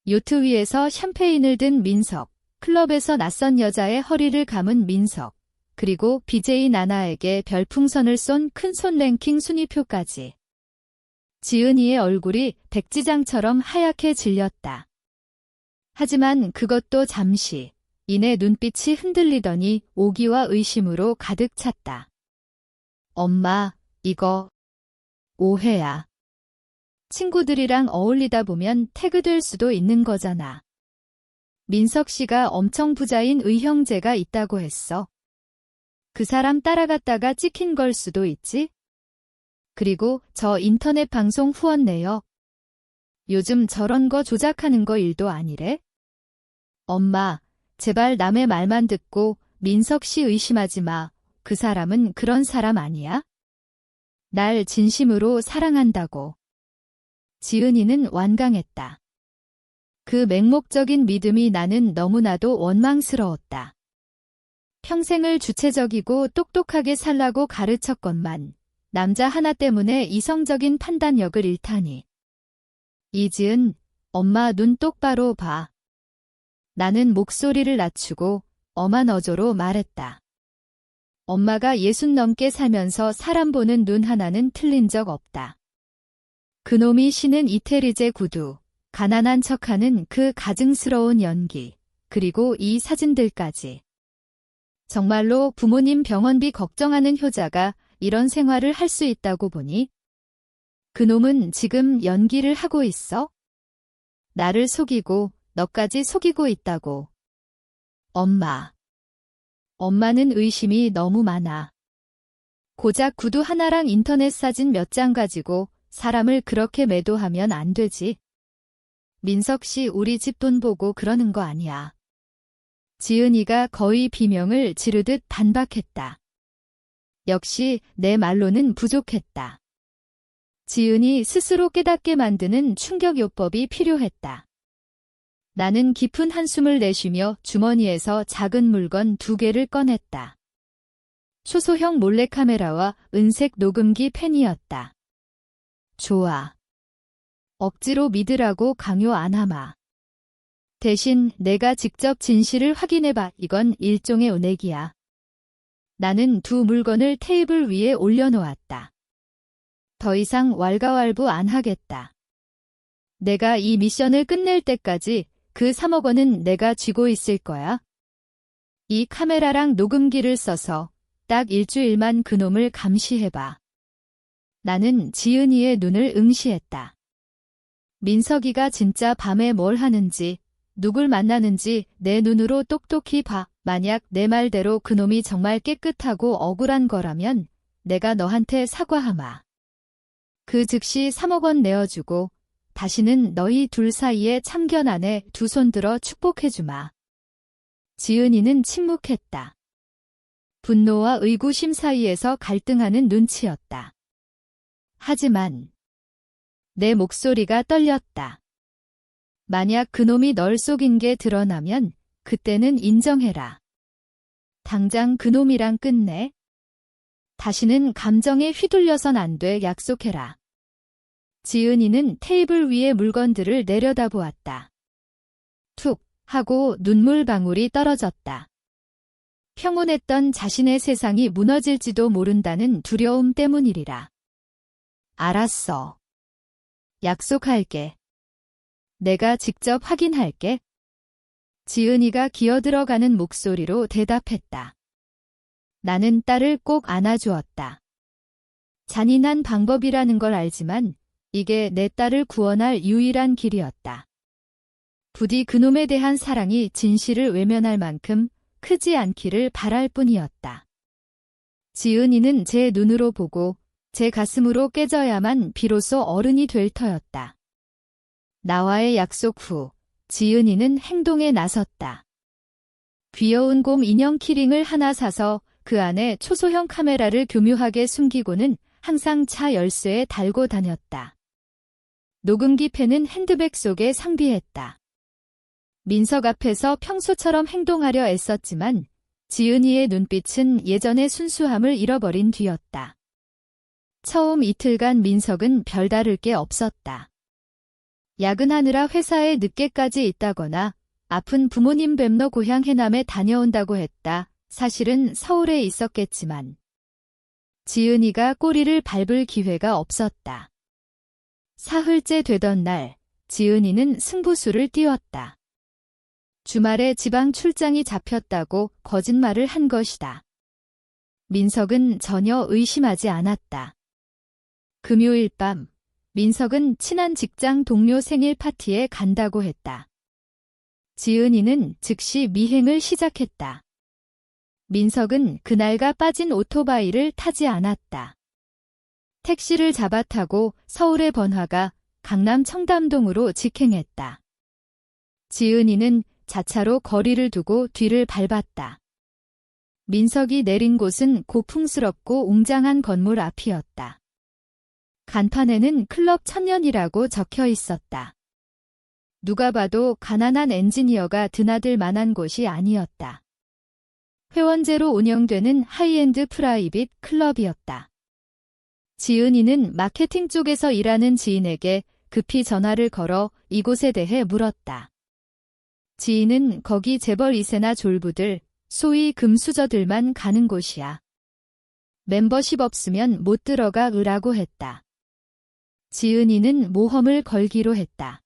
요트 위에서 샴페인을 든 민석, 클럽에서 낯선 여자의 허리를 감은 민석, 그리고 BJ 나나에게 별풍선을 쏜 큰손 랭킹 순위표까지. 지은이의 얼굴이 백지장처럼 하얗게 질렸다. 하지만 그것도 잠시, 이내 눈빛이 흔들리더니 오기와 의심으로 가득 찼다. 엄마, 이거 오해야. 친구들이랑 어울리다 보면 태그될 수도 있는 거잖아. 민석 씨가 엄청 부자인 의형제가 있다고 했어. 그 사람 따라갔다가 찍힌 걸 수도 있지? 그리고 저 인터넷 방송 후원 내역. 요즘 저런 거 조작하는 거 일도 아니래? 엄마, 제발 남의 말만 듣고 민석 씨 의심하지 마. 그 사람은 그런 사람 아니야? 날 진심으로 사랑한다고. 지은이는 완강했다. 그 맹목적인 믿음이 나는 너무나도 원망스러웠다. 평생을 주체적이고 똑똑하게 살라고 가르쳤건만 남자 하나 때문에 이성적인 판단력을 잃다니. 이지은, 엄마 눈 똑바로 봐. 나는 목소리를 낮추고 엄한 어조로 말했다. 엄마가 60 넘게 살면서 사람 보는 눈 하나는 틀린 적 없다. 그놈이 신은 이태리제 구두, 가난한 척하는 그 가증스러운 연기, 그리고 이 사진들까지. 정말로 부모님 병원비 걱정하는 효자가 이런 생활을 할 수 있다고 보니? 그놈은 지금 연기를 하고 있어? 나를 속이고 너까지 속이고 있다고. 엄마. 엄마는 의심이 너무 많아. 고작 구두 하나랑 인터넷 사진 몇 장 가지고 사람을 그렇게 매도하면 안 되지. 민석 씨 우리 집 돈 보고 그러는 거 아니야. 지은이가 거의 비명을 지르듯 반박했다. 역시 내 말로는 부족했다. 지은이 스스로 깨닫게 만드는 충격요법이 필요했다. 나는 깊은 한숨을 내쉬며 주머니에서 작은 물건 2개를 꺼냈다. 초소형 몰래카메라와 은색 녹음기 펜이었다. 좋아. 억지로 믿으라고 강요 안 하마. 대신 내가 직접 진실을 확인해봐. 이건 일종의 은행이야. 나는 2 물건을 테이블 위에 올려놓았다. 더 이상 왈가왈부 안 하겠다. 내가 이 미션을 끝낼 때까지 그 3억 원은 내가 쥐고 있을 거야. 이 카메라랑 녹음기를 써서 딱 일주일만 그놈을 감시해봐. 나는 지은이의 눈을 응시했다. 민석이가 진짜 밤에 뭘 하는지, 누굴 만나는지 내 눈으로 똑똑히 봐. 만약 내 말대로 그놈이 정말 깨끗하고 억울한 거라면 내가 너한테 사과하마. 그 즉시 3억 원 내어주고 다시는 너희 둘 사이에 참견 안에 2 손 들어 축복해주마. 지은이는 침묵했다. 분노와 의구심 사이에서 갈등하는 눈치였다. 하지만 내 목소리가 떨렸다. 만약 그놈이 널 속인 게 드러나면 그때는 인정해라. 당장 그놈이랑 끝내. 다시는 감정에 휘둘려선 안 돼. 약속해라. 지은이는 테이블 위의 물건들을 내려다보았다. 툭 하고 눈물방울이 떨어졌다. 평온했던 자신의 세상이 무너질지도 모른다는 두려움 때문이리라. 알았어. 약속할게. 내가 직접 확인할게. 지은이가 기어들어가는 목소리로 대답했다. 나는 딸을 꼭 안아주었다. 잔인한 방법이라는 걸 알지만 이게 내 딸을 구원할 유일한 길이었다. 부디 그놈에 대한 사랑이 진실을 외면할 만큼 크지 않기를 바랄 뿐이었다. 지은이는 제 눈으로 보고 제 가슴으로 깨져야만 비로소 어른이 될 터였다. 나와의 약속 후 지은이는 행동에 나섰다. 귀여운 곰 인형 키링을 하나 사서 그 안에 초소형 카메라를 교묘하게 숨기고는 항상 차 열쇠에 달고 다녔다. 녹음기 펜은 핸드백 속에 상비했다. 민석 앞에서 평소처럼 행동하려 애썼지만 지은이의 눈빛은 예전의 순수함을 잃어버린 뒤였다. 처음 이틀간 민석은 별다를 게 없었다. 야근하느라 회사에 늦게까지 있다거나 아픈 부모님 뵙러 고향 해남에 다녀온다고 했다. 사실은 서울에 있었겠지만 지은이가 꼬리를 밟을 기회가 없었다. 사흘째 되던 날 지은이는 승부수를 띄웠다. 주말에 지방 출장이 잡혔다고 거짓말을 한 것이다. 민석은 전혀 의심하지 않았다. 금요일 밤 민석은 친한 직장 동료 생일 파티에 간다고 했다. 지은이는 즉시 미행을 시작했다. 민석은 그날가 빠진 오토바이를 타지 않았다. 택시를 잡아 타고 서울의 번화가 강남 청담동으로 직행했다. 지은이는 자차로 거리를 두고 뒤를 밟았다. 민석이 내린 곳은 고풍스럽고 웅장한 건물 앞이었다. 간판에는 클럽 천년이라고 적혀 있었다. 누가 봐도 가난한 엔지니어가 드나들 만한 곳이 아니었다. 회원제로 운영되는 하이엔드 프라이빗 클럽이었다. 지은이는 마케팅 쪽에서 일하는 지인에게 급히 전화를 걸어 이곳에 대해 물었다. 지인은 거기 재벌 2세나 졸부들, 소위 금수저들만 가는 곳이야. 멤버십 없으면 못 들어가 으라고 했다. 지은이는 모험을 걸기로 했다.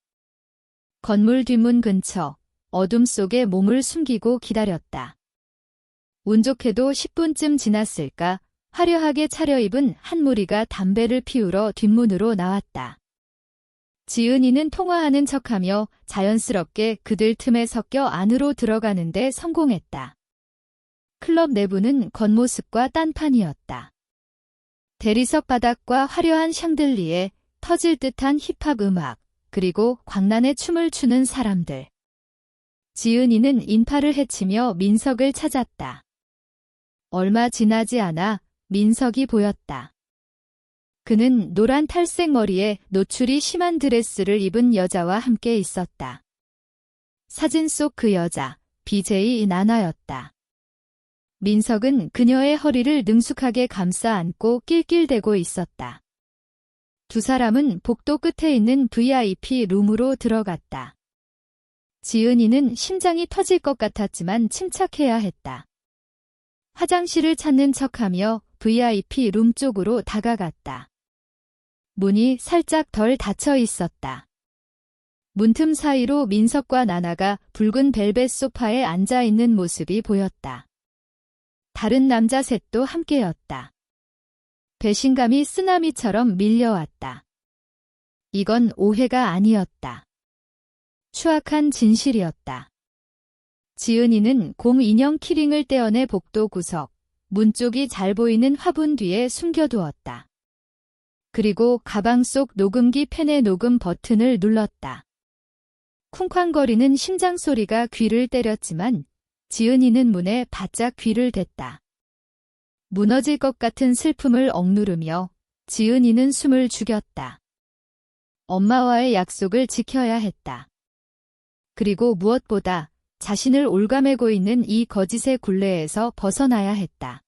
건물 뒷문 근처 어둠 속에 몸을 숨기고 기다렸다. 운 좋게도 10분쯤 지났을까 화려하게 차려입은 한 무리가 담배를 피우러 뒷문으로 나왔다. 지은이는 통화하는 척하며 자연스럽게 그들 틈에 섞여 안으로 들어가는데 성공했다. 클럽 내부는 겉모습과 딴판이었다. 대리석 바닥과 화려한 샹들리에 터질 듯한 힙합 음악, 그리고 광란에 춤을 추는 사람들. 지은이는 인파를 헤치며 민석을 찾았다. 얼마 지나지 않아 민석이 보였다. 그는 노란 탈색 머리에 노출이 심한 드레스를 입은 여자와 함께 있었다. 사진 속 그 여자, BJ 나나였다. 민석은 그녀의 허리를 능숙하게 감싸 안고 낄낄대고 있었다. 두 사람은 복도 끝에 있는 VIP 룸으로 들어갔다. 지은이는 심장이 터질 것 같았지만 침착해야 했다. 화장실을 찾는 척하며 VIP 룸 쪽으로 다가갔다. 문이 살짝 덜 닫혀 있었다. 문틈 사이로 민석과 나나가 붉은 벨벳 소파에 앉아 있는 모습이 보였다. 다른 남자 셋도 함께였다. 배신감이 쓰나미처럼 밀려왔다. 이건 오해가 아니었다. 추악한 진실이었다. 지은이는 공 인형 키링을 떼어내 복도 구석, 문 쪽이 잘 보이는 화분 뒤에 숨겨두었다. 그리고 가방 속 녹음기 펜의 녹음 버튼을 눌렀다. 쿵쾅거리는 심장 소리가 귀를 때렸지만 지은이는 문에 바짝 귀를 댔다. 무너질 것 같은 슬픔을 억누르며 지은이는 숨을 죽였다. 엄마와의 약속을 지켜야 했다. 그리고 무엇보다 자신을 올가매고 있는 이 거짓의 굴레에서 벗어나야 했다.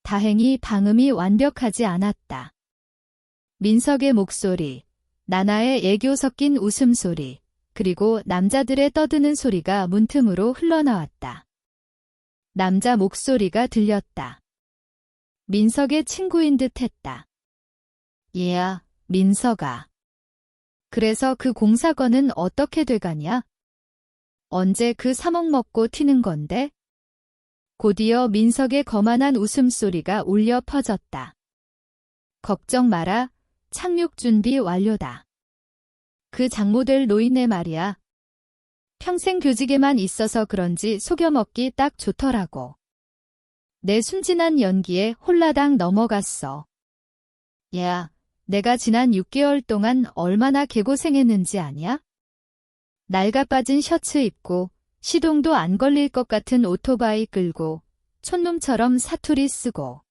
다행히 방음이 완벽하지 않았다. 민석의 목소리, 나나의 애교 섞인 웃음소리, 그리고 남자들의 떠드는 소리가 문틈으로 흘러나왔다. 남자 목소리가 들렸다. 민석의 친구인 듯 했다. 얘야, 민석아. 그래서 그 공사건은 어떻게 돼가냐? 언제 그 3억 먹고 튀는 건데? 곧이어 민석의 거만한 웃음소리가 울려 퍼졌다. 걱정 마라, 착륙 준비 완료다. 그 장모될 노인네 말이야. 평생 교직에만 있어서 그런지 속여먹기 딱 좋더라고. 내 순진한 연기에 홀라당 넘어갔어. 야, 내가 지난 6개월 동안 얼마나 개고생했는지 아냐? 낡아 빠진 셔츠 입고 시동도 안 걸릴 것 같은 오토바이 끌고 촌놈처럼 사투리 쓰고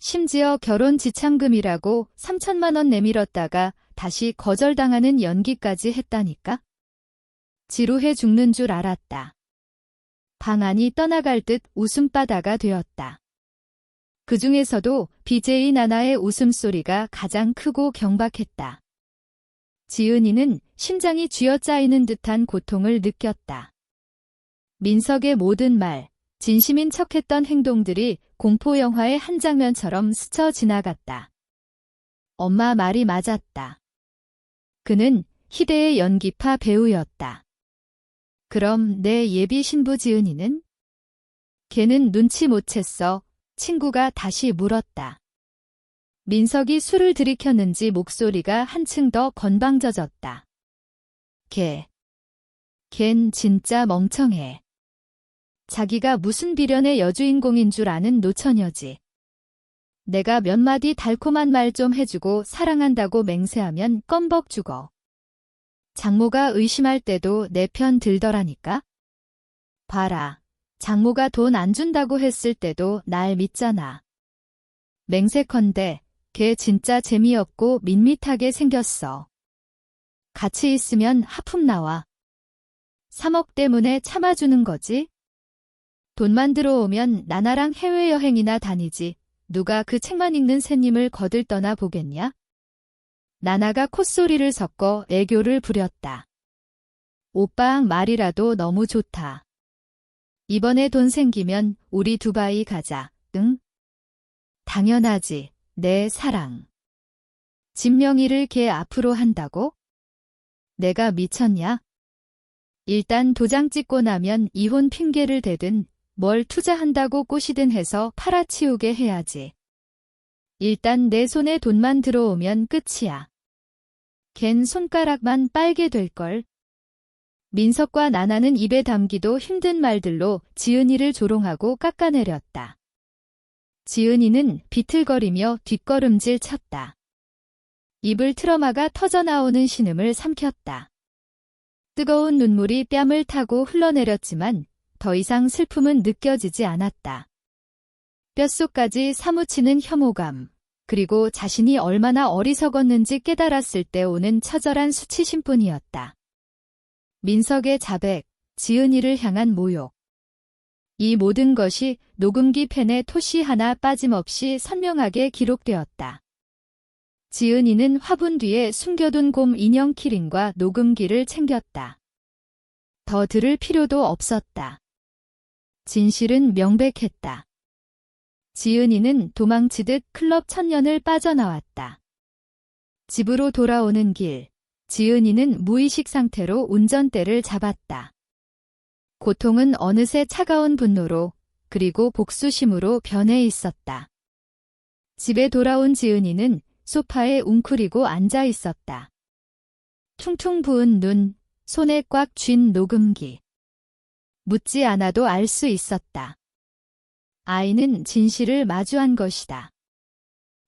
심지어 결혼 지참금이라고 3천만 원 내밀었다가 다시 거절당하는 연기까지 했다니까? 지루해 죽는 줄 알았다. 방 안이 떠나갈 듯 웃음바다가 되었다. 그 중에서도 BJ 나나의 웃음소리가 가장 크고 경박했다. 지은이는 심장이 쥐어짜이는 듯한 고통을 느꼈다. 민석의 모든 말, 진심인 척했던 행동들이 공포영화의 한 장면처럼 스쳐 지나갔다. 엄마 말이 맞았다. 그는 희대의 연기파 배우였다. 그럼 내 예비 신부 지은이는? 걔는 눈치 못 챘어. 친구가 다시 물었다. 민석이 술을 들이켰는지 목소리가 한층 더 건방져졌다. 걘 진짜 멍청해. 자기가 무슨 비련의 여주인공인 줄 아는 노처녀지. 내가 몇 마디 달콤한 말 좀 해주고 사랑한다고 맹세하면 껌벅 죽어. 장모가 의심할 때도 내 편 들더라니까? 봐라. 장모가 돈 안 준다고 했을 때도 날 믿잖아. 맹세컨대 걔 진짜 재미없고 밋밋하게 생겼어. 같이 있으면 하품 나와. 3억 때문에 참아주는 거지? 돈만 들어오면 나나랑 해외여행이나 다니지. 누가 그 책만 읽는 새님을 거들떠나 보겠냐? 나나가 콧소리를 섞어 애교를 부렸다. 오빠랑 말이라도 너무 좋다. 이번에 돈 생기면 우리 두바이 가자, 응? 당연하지, 내 사랑. 진명이를 걔 앞으로 한다고? 내가 미쳤냐? 일단 도장 찍고 나면 이혼 핑계를 대든 뭘 투자한다고 꼬시든 해서 팔아치우게 해야지. 일단 내 손에 돈만 들어오면 끝이야. 걘 손가락만 빨게 될걸. 민석과 나나는 입에 담기도 힘든 말들로 지은이를 조롱하고 깎아내렸다. 지은이는 비틀거리며 뒷걸음질 쳤다. 입을 틀어막아 터져나오는 신음을 삼켰다. 뜨거운 눈물이 뺨을 타고 흘러내렸지만 더 이상 슬픔은 느껴지지 않았다. 뼛속까지 사무치는 혐오감, 그리고 자신이 얼마나 어리석었는지 깨달았을 때 오는 처절한 수치심뿐이었다. 민석의 자백, 지은이를 향한 모욕. 이 모든 것이 녹음기 펜에 토시 하나 빠짐없이 선명하게 기록되었다. 지은이는 화분 뒤에 숨겨둔 곰 인형 키링과 녹음기를 챙겼다. 더 들을 필요도 없었다. 진실은 명백했다. 지은이는 도망치듯 클럽 천년을 빠져나왔다. 집으로 돌아오는 길, 지은이는 무의식 상태로 운전대를 잡았다. 고통은 어느새 차가운 분노로, 그리고 복수심으로 변해 있었다. 집에 돌아온 지은이는 소파에 웅크리고 앉아 있었다. 퉁퉁 부은 눈, 손에 꽉 쥔 녹음기. 묻지 않아도 알 수 있었다. 아이는 진실을 마주한 것이다.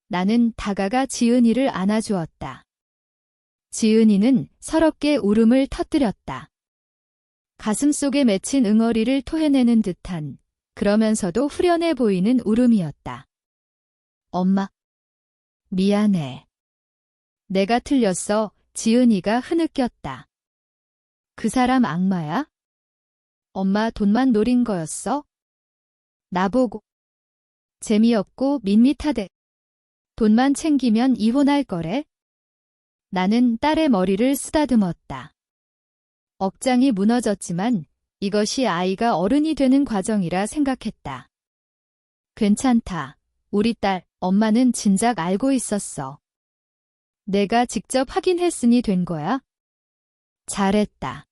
나는 다가가 지은이를 안아주었다. 지은이는 서럽게 울음을 터뜨렸다. 가슴 속에 맺힌 응어리를 토해내는 듯한, 그러면서도 후련해 보이는 울음이었다. 엄마. 미안해. 내가 틀렸어. 지은이가 흐느꼈다. 그 사람 악마야? 엄마 돈만 노린 거였어? 나보고. 재미없고 밋밋하대. 돈만 챙기면 이혼할 거래? 나는 딸의 머리를 쓰다듬었다. 억장이 무너졌지만 이것이 아이가 어른이 되는 과정이라 생각했다. 괜찮다. 우리 딸, 엄마는 진작 알고 있었어. 내가 직접 확인했으니 된 거야? 잘했다.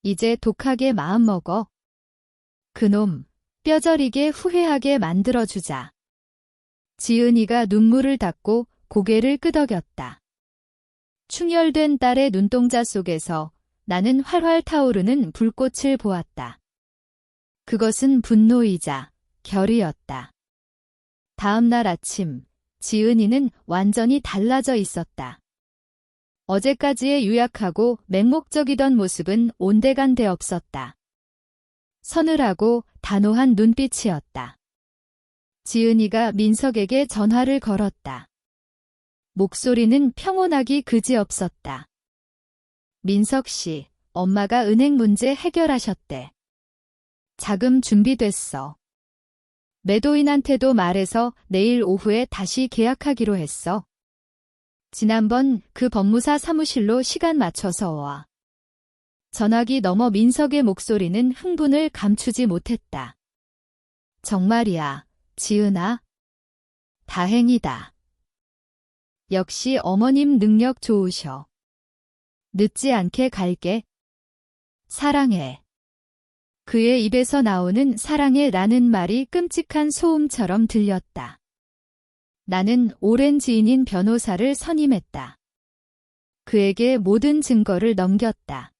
이제 독하게 마음먹어. 그놈, 뼈저리게 후회하게 만들어주자. 지은이가 눈물을 닦고 고개를 끄덕였다. 충혈된 딸의 눈동자 속에서 나는 활활 타오르는 불꽃을 보았다. 그것은 분노이자 결이었다. 다음 날 아침, 지은이는 완전히 달라져 있었다. 어제까지의 유약하고 맹목적이던 모습은 온데간데 없었다. 서늘하고 단호한 눈빛이었다. 지은이가 민석에게 전화를 걸었다. 목소리는 평온하기 그지없었다. 민석 씨, 엄마가 은행 문제 해결하셨대. 자금 준비됐어. 매도인한테도 말해서 내일 오후에 다시 계약하기로 했어. 지난번 그 법무사 사무실로 시간 맞춰서 와. 전화기 너머 민석의 목소리는 흥분을 감추지 못했다. 정말이야, 지은아. 다행이다. 역시 어머님 능력 좋으셔. 늦지 않게 갈게. 사랑해. 그의 입에서 나오는 사랑해라는 말이 끔찍한 소음처럼 들렸다. 나는 오랜 지인인 변호사를 선임했다. 그에게 모든 증거를 넘겼다.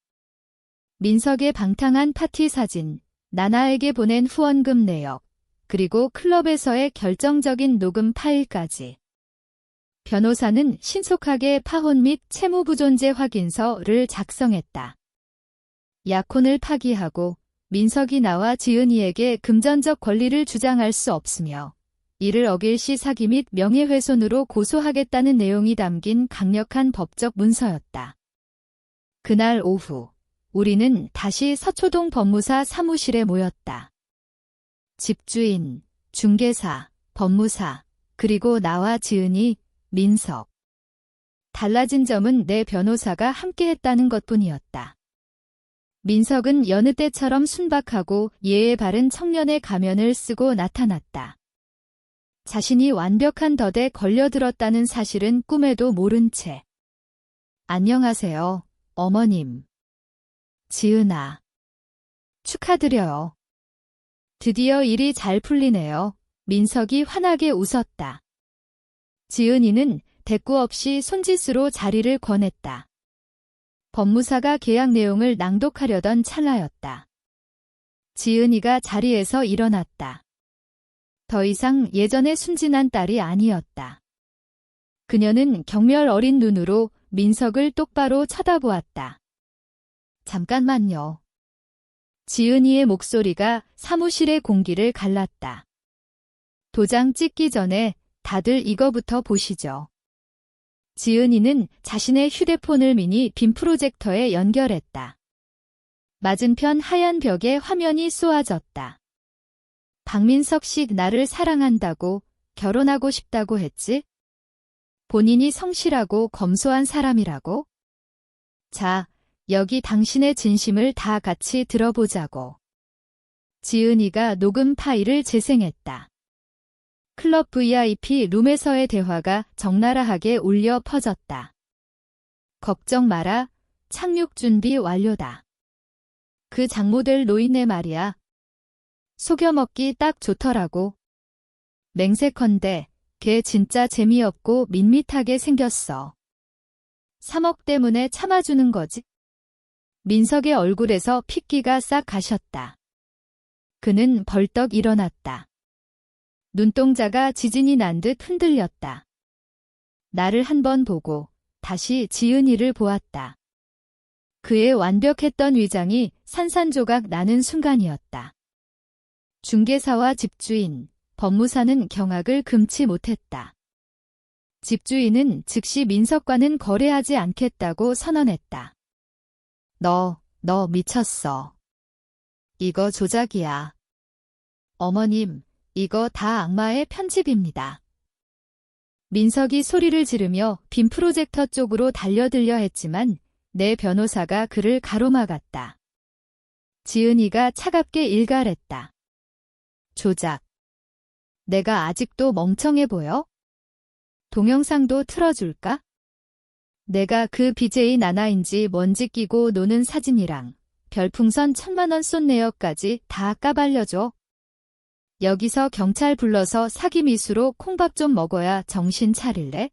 민석의 방탕한 파티 사진, 나나에게 보낸 후원금 내역, 그리고 클럽에서의 결정적인 녹음 파일까지. 변호사는 신속하게 파혼 및 채무부존재 확인서를 작성했다. 약혼을 파기하고 민석이 나와 지은이에게 금전적 권리를 주장할 수 없으며 이를 어길 시 사기 및 명예훼손으로 고소하겠다는 내용이 담긴 강력한 법적 문서였다. 그날 오후, 우리는 다시 서초동 법무사 사무실에 모였다. 집주인, 중개사, 법무사, 그리고 나와 지은이, 민석. 달라진 점은 내 변호사가 함께했다는 것뿐이었다. 민석은 여느 때처럼 순박하고 예의 바른 청년의 가면을 쓰고 나타났다. 자신이 완벽한 덫에 걸려들었다는 사실은 꿈에도 모른 채. 안녕하세요, 어머님. 지은아. 축하드려요. 드디어 일이 잘 풀리네요. 민석이 환하게 웃었다. 지은이는 대꾸 없이 손짓으로 자리를 권했다. 법무사가 계약 내용을 낭독하려던 찰나였다. 지은이가 자리에서 일어났다. 더 이상 예전의 순진한 딸이 아니었다. 그녀는 경멸 어린 눈으로 민석을 똑바로 쳐다보았다. 잠깐만요. 지은이의 목소리가 사무실의 공기를 갈랐다. 도장 찍기 전에 다들 이거부터 보시죠. 지은이는 자신의 휴대폰을 미니 빔 프로젝터에 연결했다. 맞은편 하얀 벽에 화면이 쏘아졌다. 박민석 씨 나를 사랑한다고 결혼하고 싶다고 했지? 본인이 성실하고 검소한 사람이라고? 자, 여기 당신의 진심을 다 같이 들어보자고. 지은이가 녹음 파일을 재생했다. 클럽 VIP 룸에서의 대화가 적나라하게 울려 퍼졌다. 걱정 마라. 착륙 준비 완료다. 그 장모델 노인네 말이야. 속여먹기 딱 좋더라고. 맹세컨대 걔 진짜 재미없고 밋밋하게 생겼어. 3억 때문에 참아주는 거지. 민석의 얼굴에서 핏기가 싹 가셨다. 그는 벌떡 일어났다. 눈동자가 지진이 난 듯 흔들렸다. 나를 한번 보고 다시 지은이를 보았다. 그의 완벽했던 위장이 산산조각 나는 순간이었다. 중개사와 집주인, 법무사는 경악을 금치 못했다. 집주인은 즉시 민석과는 거래하지 않겠다고 선언했다. 너 미쳤어. 이거 조작이야. 어머님, 이거 다 악마의 편집입니다. 민석이 소리를 지르며 빔 프로젝터 쪽으로 달려들려 했지만 내 변호사가 그를 가로막았다. 지은이가 차갑게 일갈했다. 조작. 내가 아직도 멍청해 보여? 동영상도 틀어줄까? 내가 그 BJ 나나인지 뭔지 끼고 노는 사진이랑 별풍선 1000만원 쏜 내역까지 다 까발려줘. 여기서 경찰 불러서 사기 미수로 콩밥 좀 먹어야 정신 차릴래?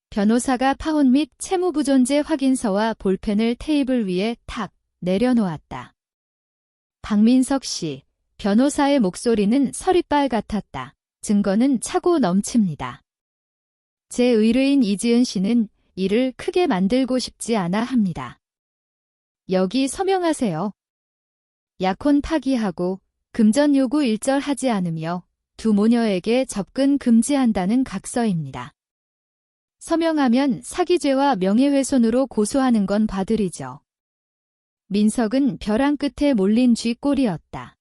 변호사가 파혼 및 채무부존재 확인서와 볼펜을 테이블 위에 탁 내려놓았다. 박민석 씨, 변호사의 목소리는 서리빨 같았다. 증거는 차고 넘칩니다. 제 의뢰인 이지은 씨는 일을 크게 만들고 싶지 않아 합니다. 여기 서명하세요. 약혼 파기하고 금전 요구 일절하지 않으며 두 모녀에게 접근 금지한다는 각서입니다. 서명하면 사기죄와 명예훼손으로 고소하는 건 봐드리죠. 민석은 벼랑 끝에 몰린 쥐꼬리였다.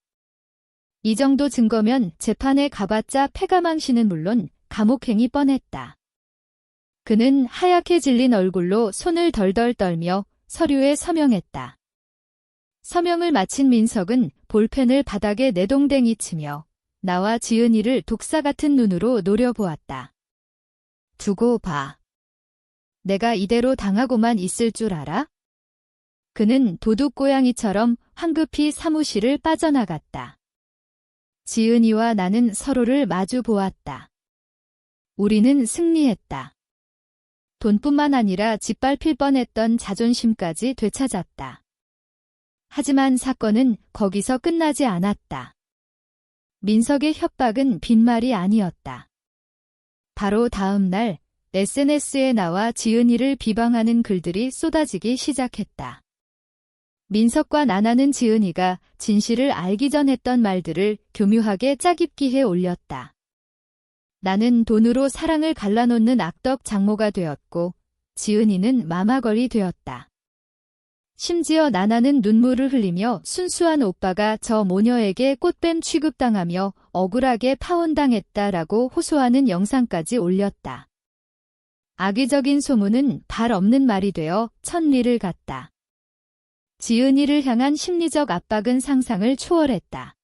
이 정도 증거면 재판에 가봤자 패가망신은 물론 감옥행이 뻔했다. 그는 하얗게 질린 얼굴로 손을 덜덜 떨며 서류에 서명했다. 서명을 마친 민석은 볼펜을 바닥에 내동댕이 치며 나와 지은이를 독사 같은 눈으로 노려보았다. 두고 봐. 내가 이대로 당하고만 있을 줄 알아? 그는 도둑고양이처럼 황급히 사무실을 빠져나갔다. 지은이와 나는 서로를 마주 보았다. 우리는 승리했다. 돈뿐만 아니라 짓밟힐 뻔했던 자존심까지 되찾았다. 하지만 사건은 거기서 끝나지 않았다. 민석의 협박은 빈말이 아니었다. 바로 다음 날 SNS에 나와 지은이를 비방하는 글들이 쏟아지기 시작했다. 민석과 나나는 지은이가 진실을 알기 전 했던 말들을 교묘하게 짜깁기해 올렸다. 나는 돈으로 사랑을 갈라놓는 악덕 장모가 되었고 지은이는 마마걸이 되었다. 심지어 나나는 눈물을 흘리며 순수한 오빠가 저 모녀에게 꽃뱀 취급당하며 억울하게 파혼당했다라고 호소하는 영상까지 올렸다. 악의적인 소문은 발 없는 말이 되어 천리를 갔다. 지은이를 향한 심리적 압박은 상상을 초월했다.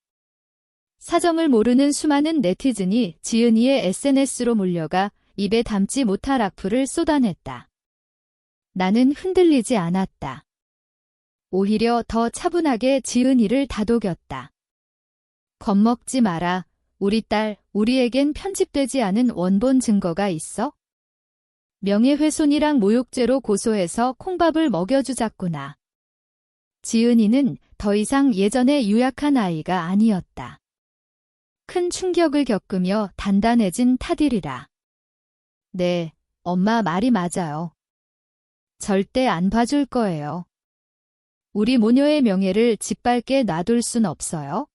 사정을 모르는 수많은 네티즌이 지은이의 SNS로 몰려가 입에 담지 못할 악플을 쏟아냈다. 나는 흔들리지 않았다. 오히려 더 차분하게 지은이를 다독였다. 겁먹지 마라. 우리 딸, 우리에겐 편집되지 않은 원본 증거가 있어? 명예훼손이랑 모욕죄로 고소해서 콩밥을 먹여주자꾸나. 지은이는 더 이상 예전의 유약한 아이가 아니었다. 큰 충격을 겪으며 단단해진 타딜이라. 네, 엄마 말이 맞아요. 절대 안 봐줄 거예요. 우리 모녀의 명예를 짓밟게 놔둘 순 없어요.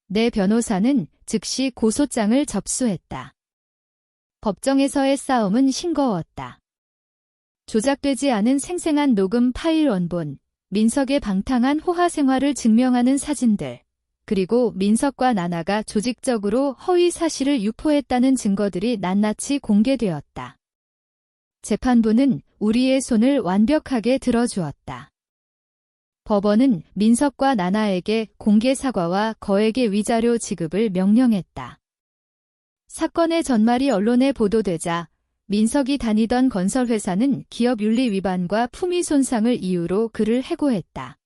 내 변호사는 즉시 고소장을 접수했다. 법정에서의 싸움은 싱거웠다. 조작되지 않은 생생한 녹음 파일 원본, 민석의 방탕한 호화 생활을 증명하는 사진들, 그리고 민석과 나나가 조직적으로 허위 사실을 유포했다는 증거들이 낱낱이 공개되었다. 재판부는 우리의 손을 완벽하게 들어주었다. 법원은 민석과 나나에게 공개 사과와 거액의 위자료 지급을 명령했다. 사건의 전말이 언론에 보도되자 민석이 다니던 건설회사는 기업윤리 위반과 품위 손상을 이유로 그를 해고했다.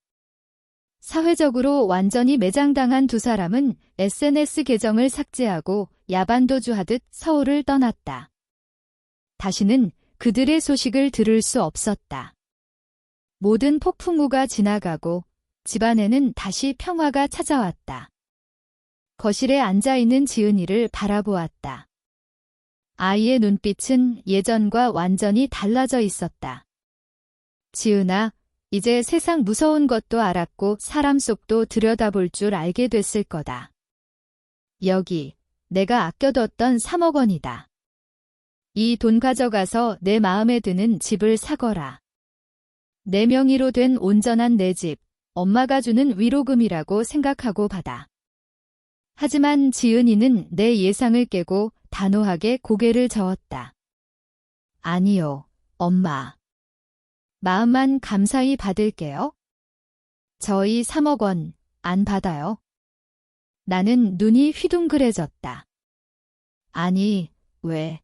사회적으로 완전히 매장당한 두 사람은 SNS 계정을 삭제하고 야반도주하듯 서울을 떠났다. 다시는 그들의 소식을 들을 수 없었다. 모든 폭풍우가 지나가고 집안에는 다시 평화가 찾아왔다. 거실에 앉아있는 지은이를 바라보았다. 아이의 눈빛은 예전과 완전히 달라져 있었다. 지은아, 이제 세상 무서운 것도 알았고 사람 속도 들여다볼 줄 알게 됐을 거다. 여기, 내가 아껴뒀던 3억 원이다. 이 돈 가져가서 내 마음에 드는 집을 사거라. 내 명의로 된 온전한 내 집, 엄마가 주는 위로금이라고 생각하고 받아. 하지만 지은이는 내 예상을 깨고 단호하게 고개를 저었다. 아니요, 엄마. 마음만 감사히 받을게요. 저희 3억 원 안 받아요. 나는 눈이 휘둥그레졌다. 아니, 왜?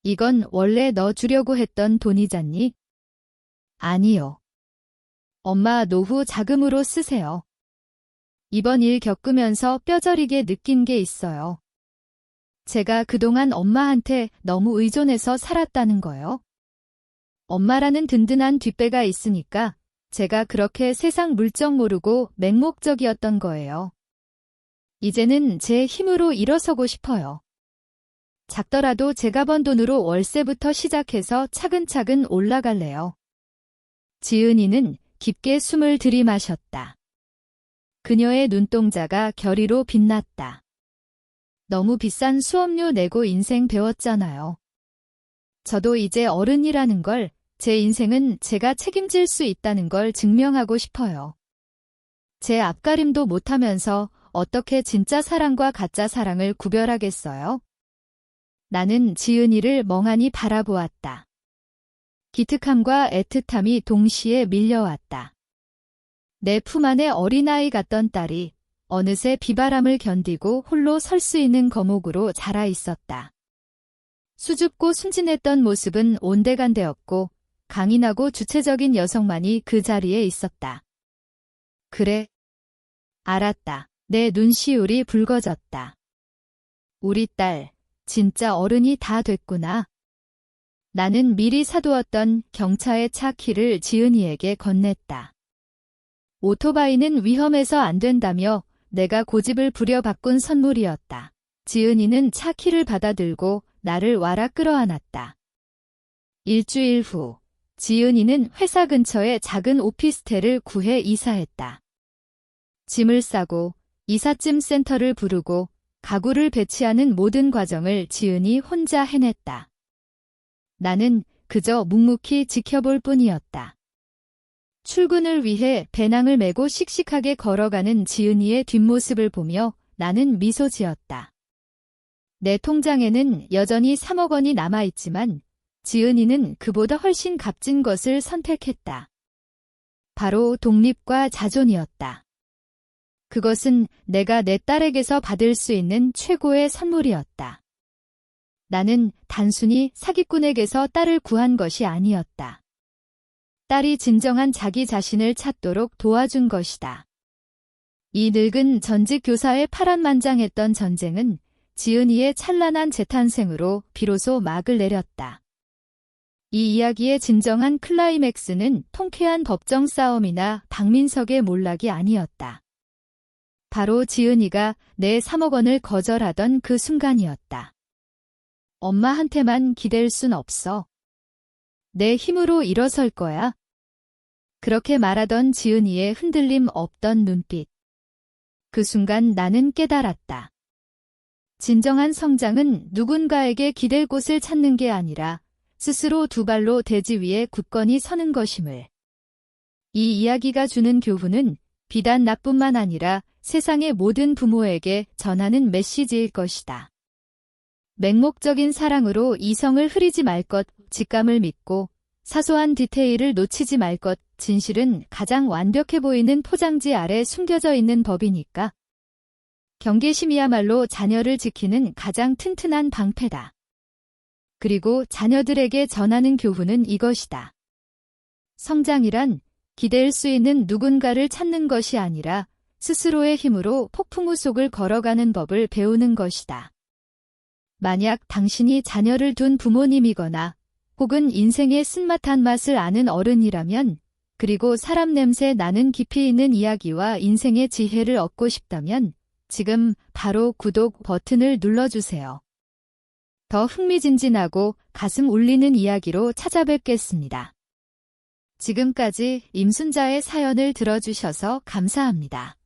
이건 원래 너 주려고 했던 돈이잖니? 아니요. 엄마 노후 자금으로 쓰세요. 이번 일 겪으면서 뼈저리게 느낀 게 있어요. 제가 그동안 엄마한테 너무 의존해서 살았다는 거요. 엄마라는 든든한 뒷배가 있으니까 제가 그렇게 세상 물정 모르고 맹목적이었던 거예요. 이제는 제 힘으로 일어서고 싶어요. 작더라도 제가 번 돈으로 월세부터 시작해서 차근차근 올라갈래요. 지은이는 깊게 숨을 들이마셨다. 그녀의 눈동자가 결의로 빛났다. 너무 비싼 수업료 내고 인생 배웠잖아요. 저도 이제 어른이라는 걸, 제 인생은 제가 책임질 수 있다는 걸 증명하고 싶어요. 제 앞가림도 못하면서 어떻게 진짜 사랑과 가짜 사랑을 구별하겠어요? 나는 지은이를 멍하니 바라보았다. 기특함과 애틋함이 동시에 밀려왔다. 내 품 안에 어린아이 같던 딸이 어느새 비바람을 견디고 홀로 설 수 있는 거목으로 자라 있었다. 수줍고 순진했던 모습은 온데간데없고 강인하고 주체적인 여성만이 그 자리에 있었다. 그래. 알았다. 내 눈시울이 붉어졌다. 우리 딸, 진짜 어른이 다 됐구나. 나는 미리 사두었던 경차의 차 키를 지은이에게 건넸다. 오토바이는 위험해서 안 된다며 내가 고집을 부려 바꾼 선물이었다. 지은이는 차 키를 받아들고 나를 와라 끌어안았다. 일주일 후, 지은이는 회사 근처에 작은 오피스텔을 구해 이사했다. 짐을 싸고 이삿짐 센터를 부르고 가구를 배치하는 모든 과정을 지은이 혼자 해냈다. 나는 그저 묵묵히 지켜볼 뿐이었다. 출근을 위해 배낭을 메고 씩씩하게 걸어가는 지은이의 뒷모습을 보며 나는 미소 지었다. 내 통장에는 여전히 3억 원이 남아있지만 지은이는 그보다 훨씬 값진 것을 선택했다. 바로 독립과 자존이었다. 그것은 내가 내 딸에게서 받을 수 있는 최고의 선물이었다. 나는 단순히 사기꾼에게서 딸을 구한 것이 아니었다. 딸이 진정한 자기 자신을 찾도록 도와준 것이다. 이 늙은 전직 교사의 파란만장했던 전쟁은 지은이의 찬란한 재탄생으로 비로소 막을 내렸다. 이 이야기의 진정한 클라이맥스는 통쾌한 법정 싸움이나 박민석의 몰락이 아니었다. 바로 지은이가 내 3억 원을 거절하던 그 순간이었다. 엄마한테만 기댈 순 없어. 내 힘으로 일어설 거야. 그렇게 말하던 지은이의 흔들림 없던 눈빛. 그 순간 나는 깨달았다. 진정한 성장은 누군가에게 기댈 곳을 찾는 게 아니라 스스로 두 발로 대지 위에 굳건히 서는 것임을. 이 이야기가 주는 교훈은 비단 나뿐만 아니라 세상의 모든 부모에게 전하는 메시지일 것이다. 맹목적인 사랑으로 이성을 흐리지 말 것, 직감을 믿고 사소한 디테일을 놓치지 말 것, 진실은 가장 완벽해 보이는 포장지 아래 숨겨져 있는 법이니까. 경계심이야말로 자녀를 지키는 가장 튼튼한 방패다. 그리고 자녀들에게 전하는 교훈은 이것이다. 성장이란 기댈 수 있는 누군가를 찾는 것이 아니라 스스로의 힘으로 폭풍우 속을 걸어가는 법을 배우는 것이다. 만약 당신이 자녀를 둔 부모님이거나 혹은 인생의 쓴맛한 맛을 아는 어른이라면, 그리고 사람 냄새 나는 깊이 있는 이야기와 인생의 지혜를 얻고 싶다면 지금 바로 구독 버튼을 눌러주세요. 더 흥미진진하고 가슴 울리는 이야기로 찾아뵙겠습니다. 지금까지 임순자의 사연을 들어주셔서 감사합니다.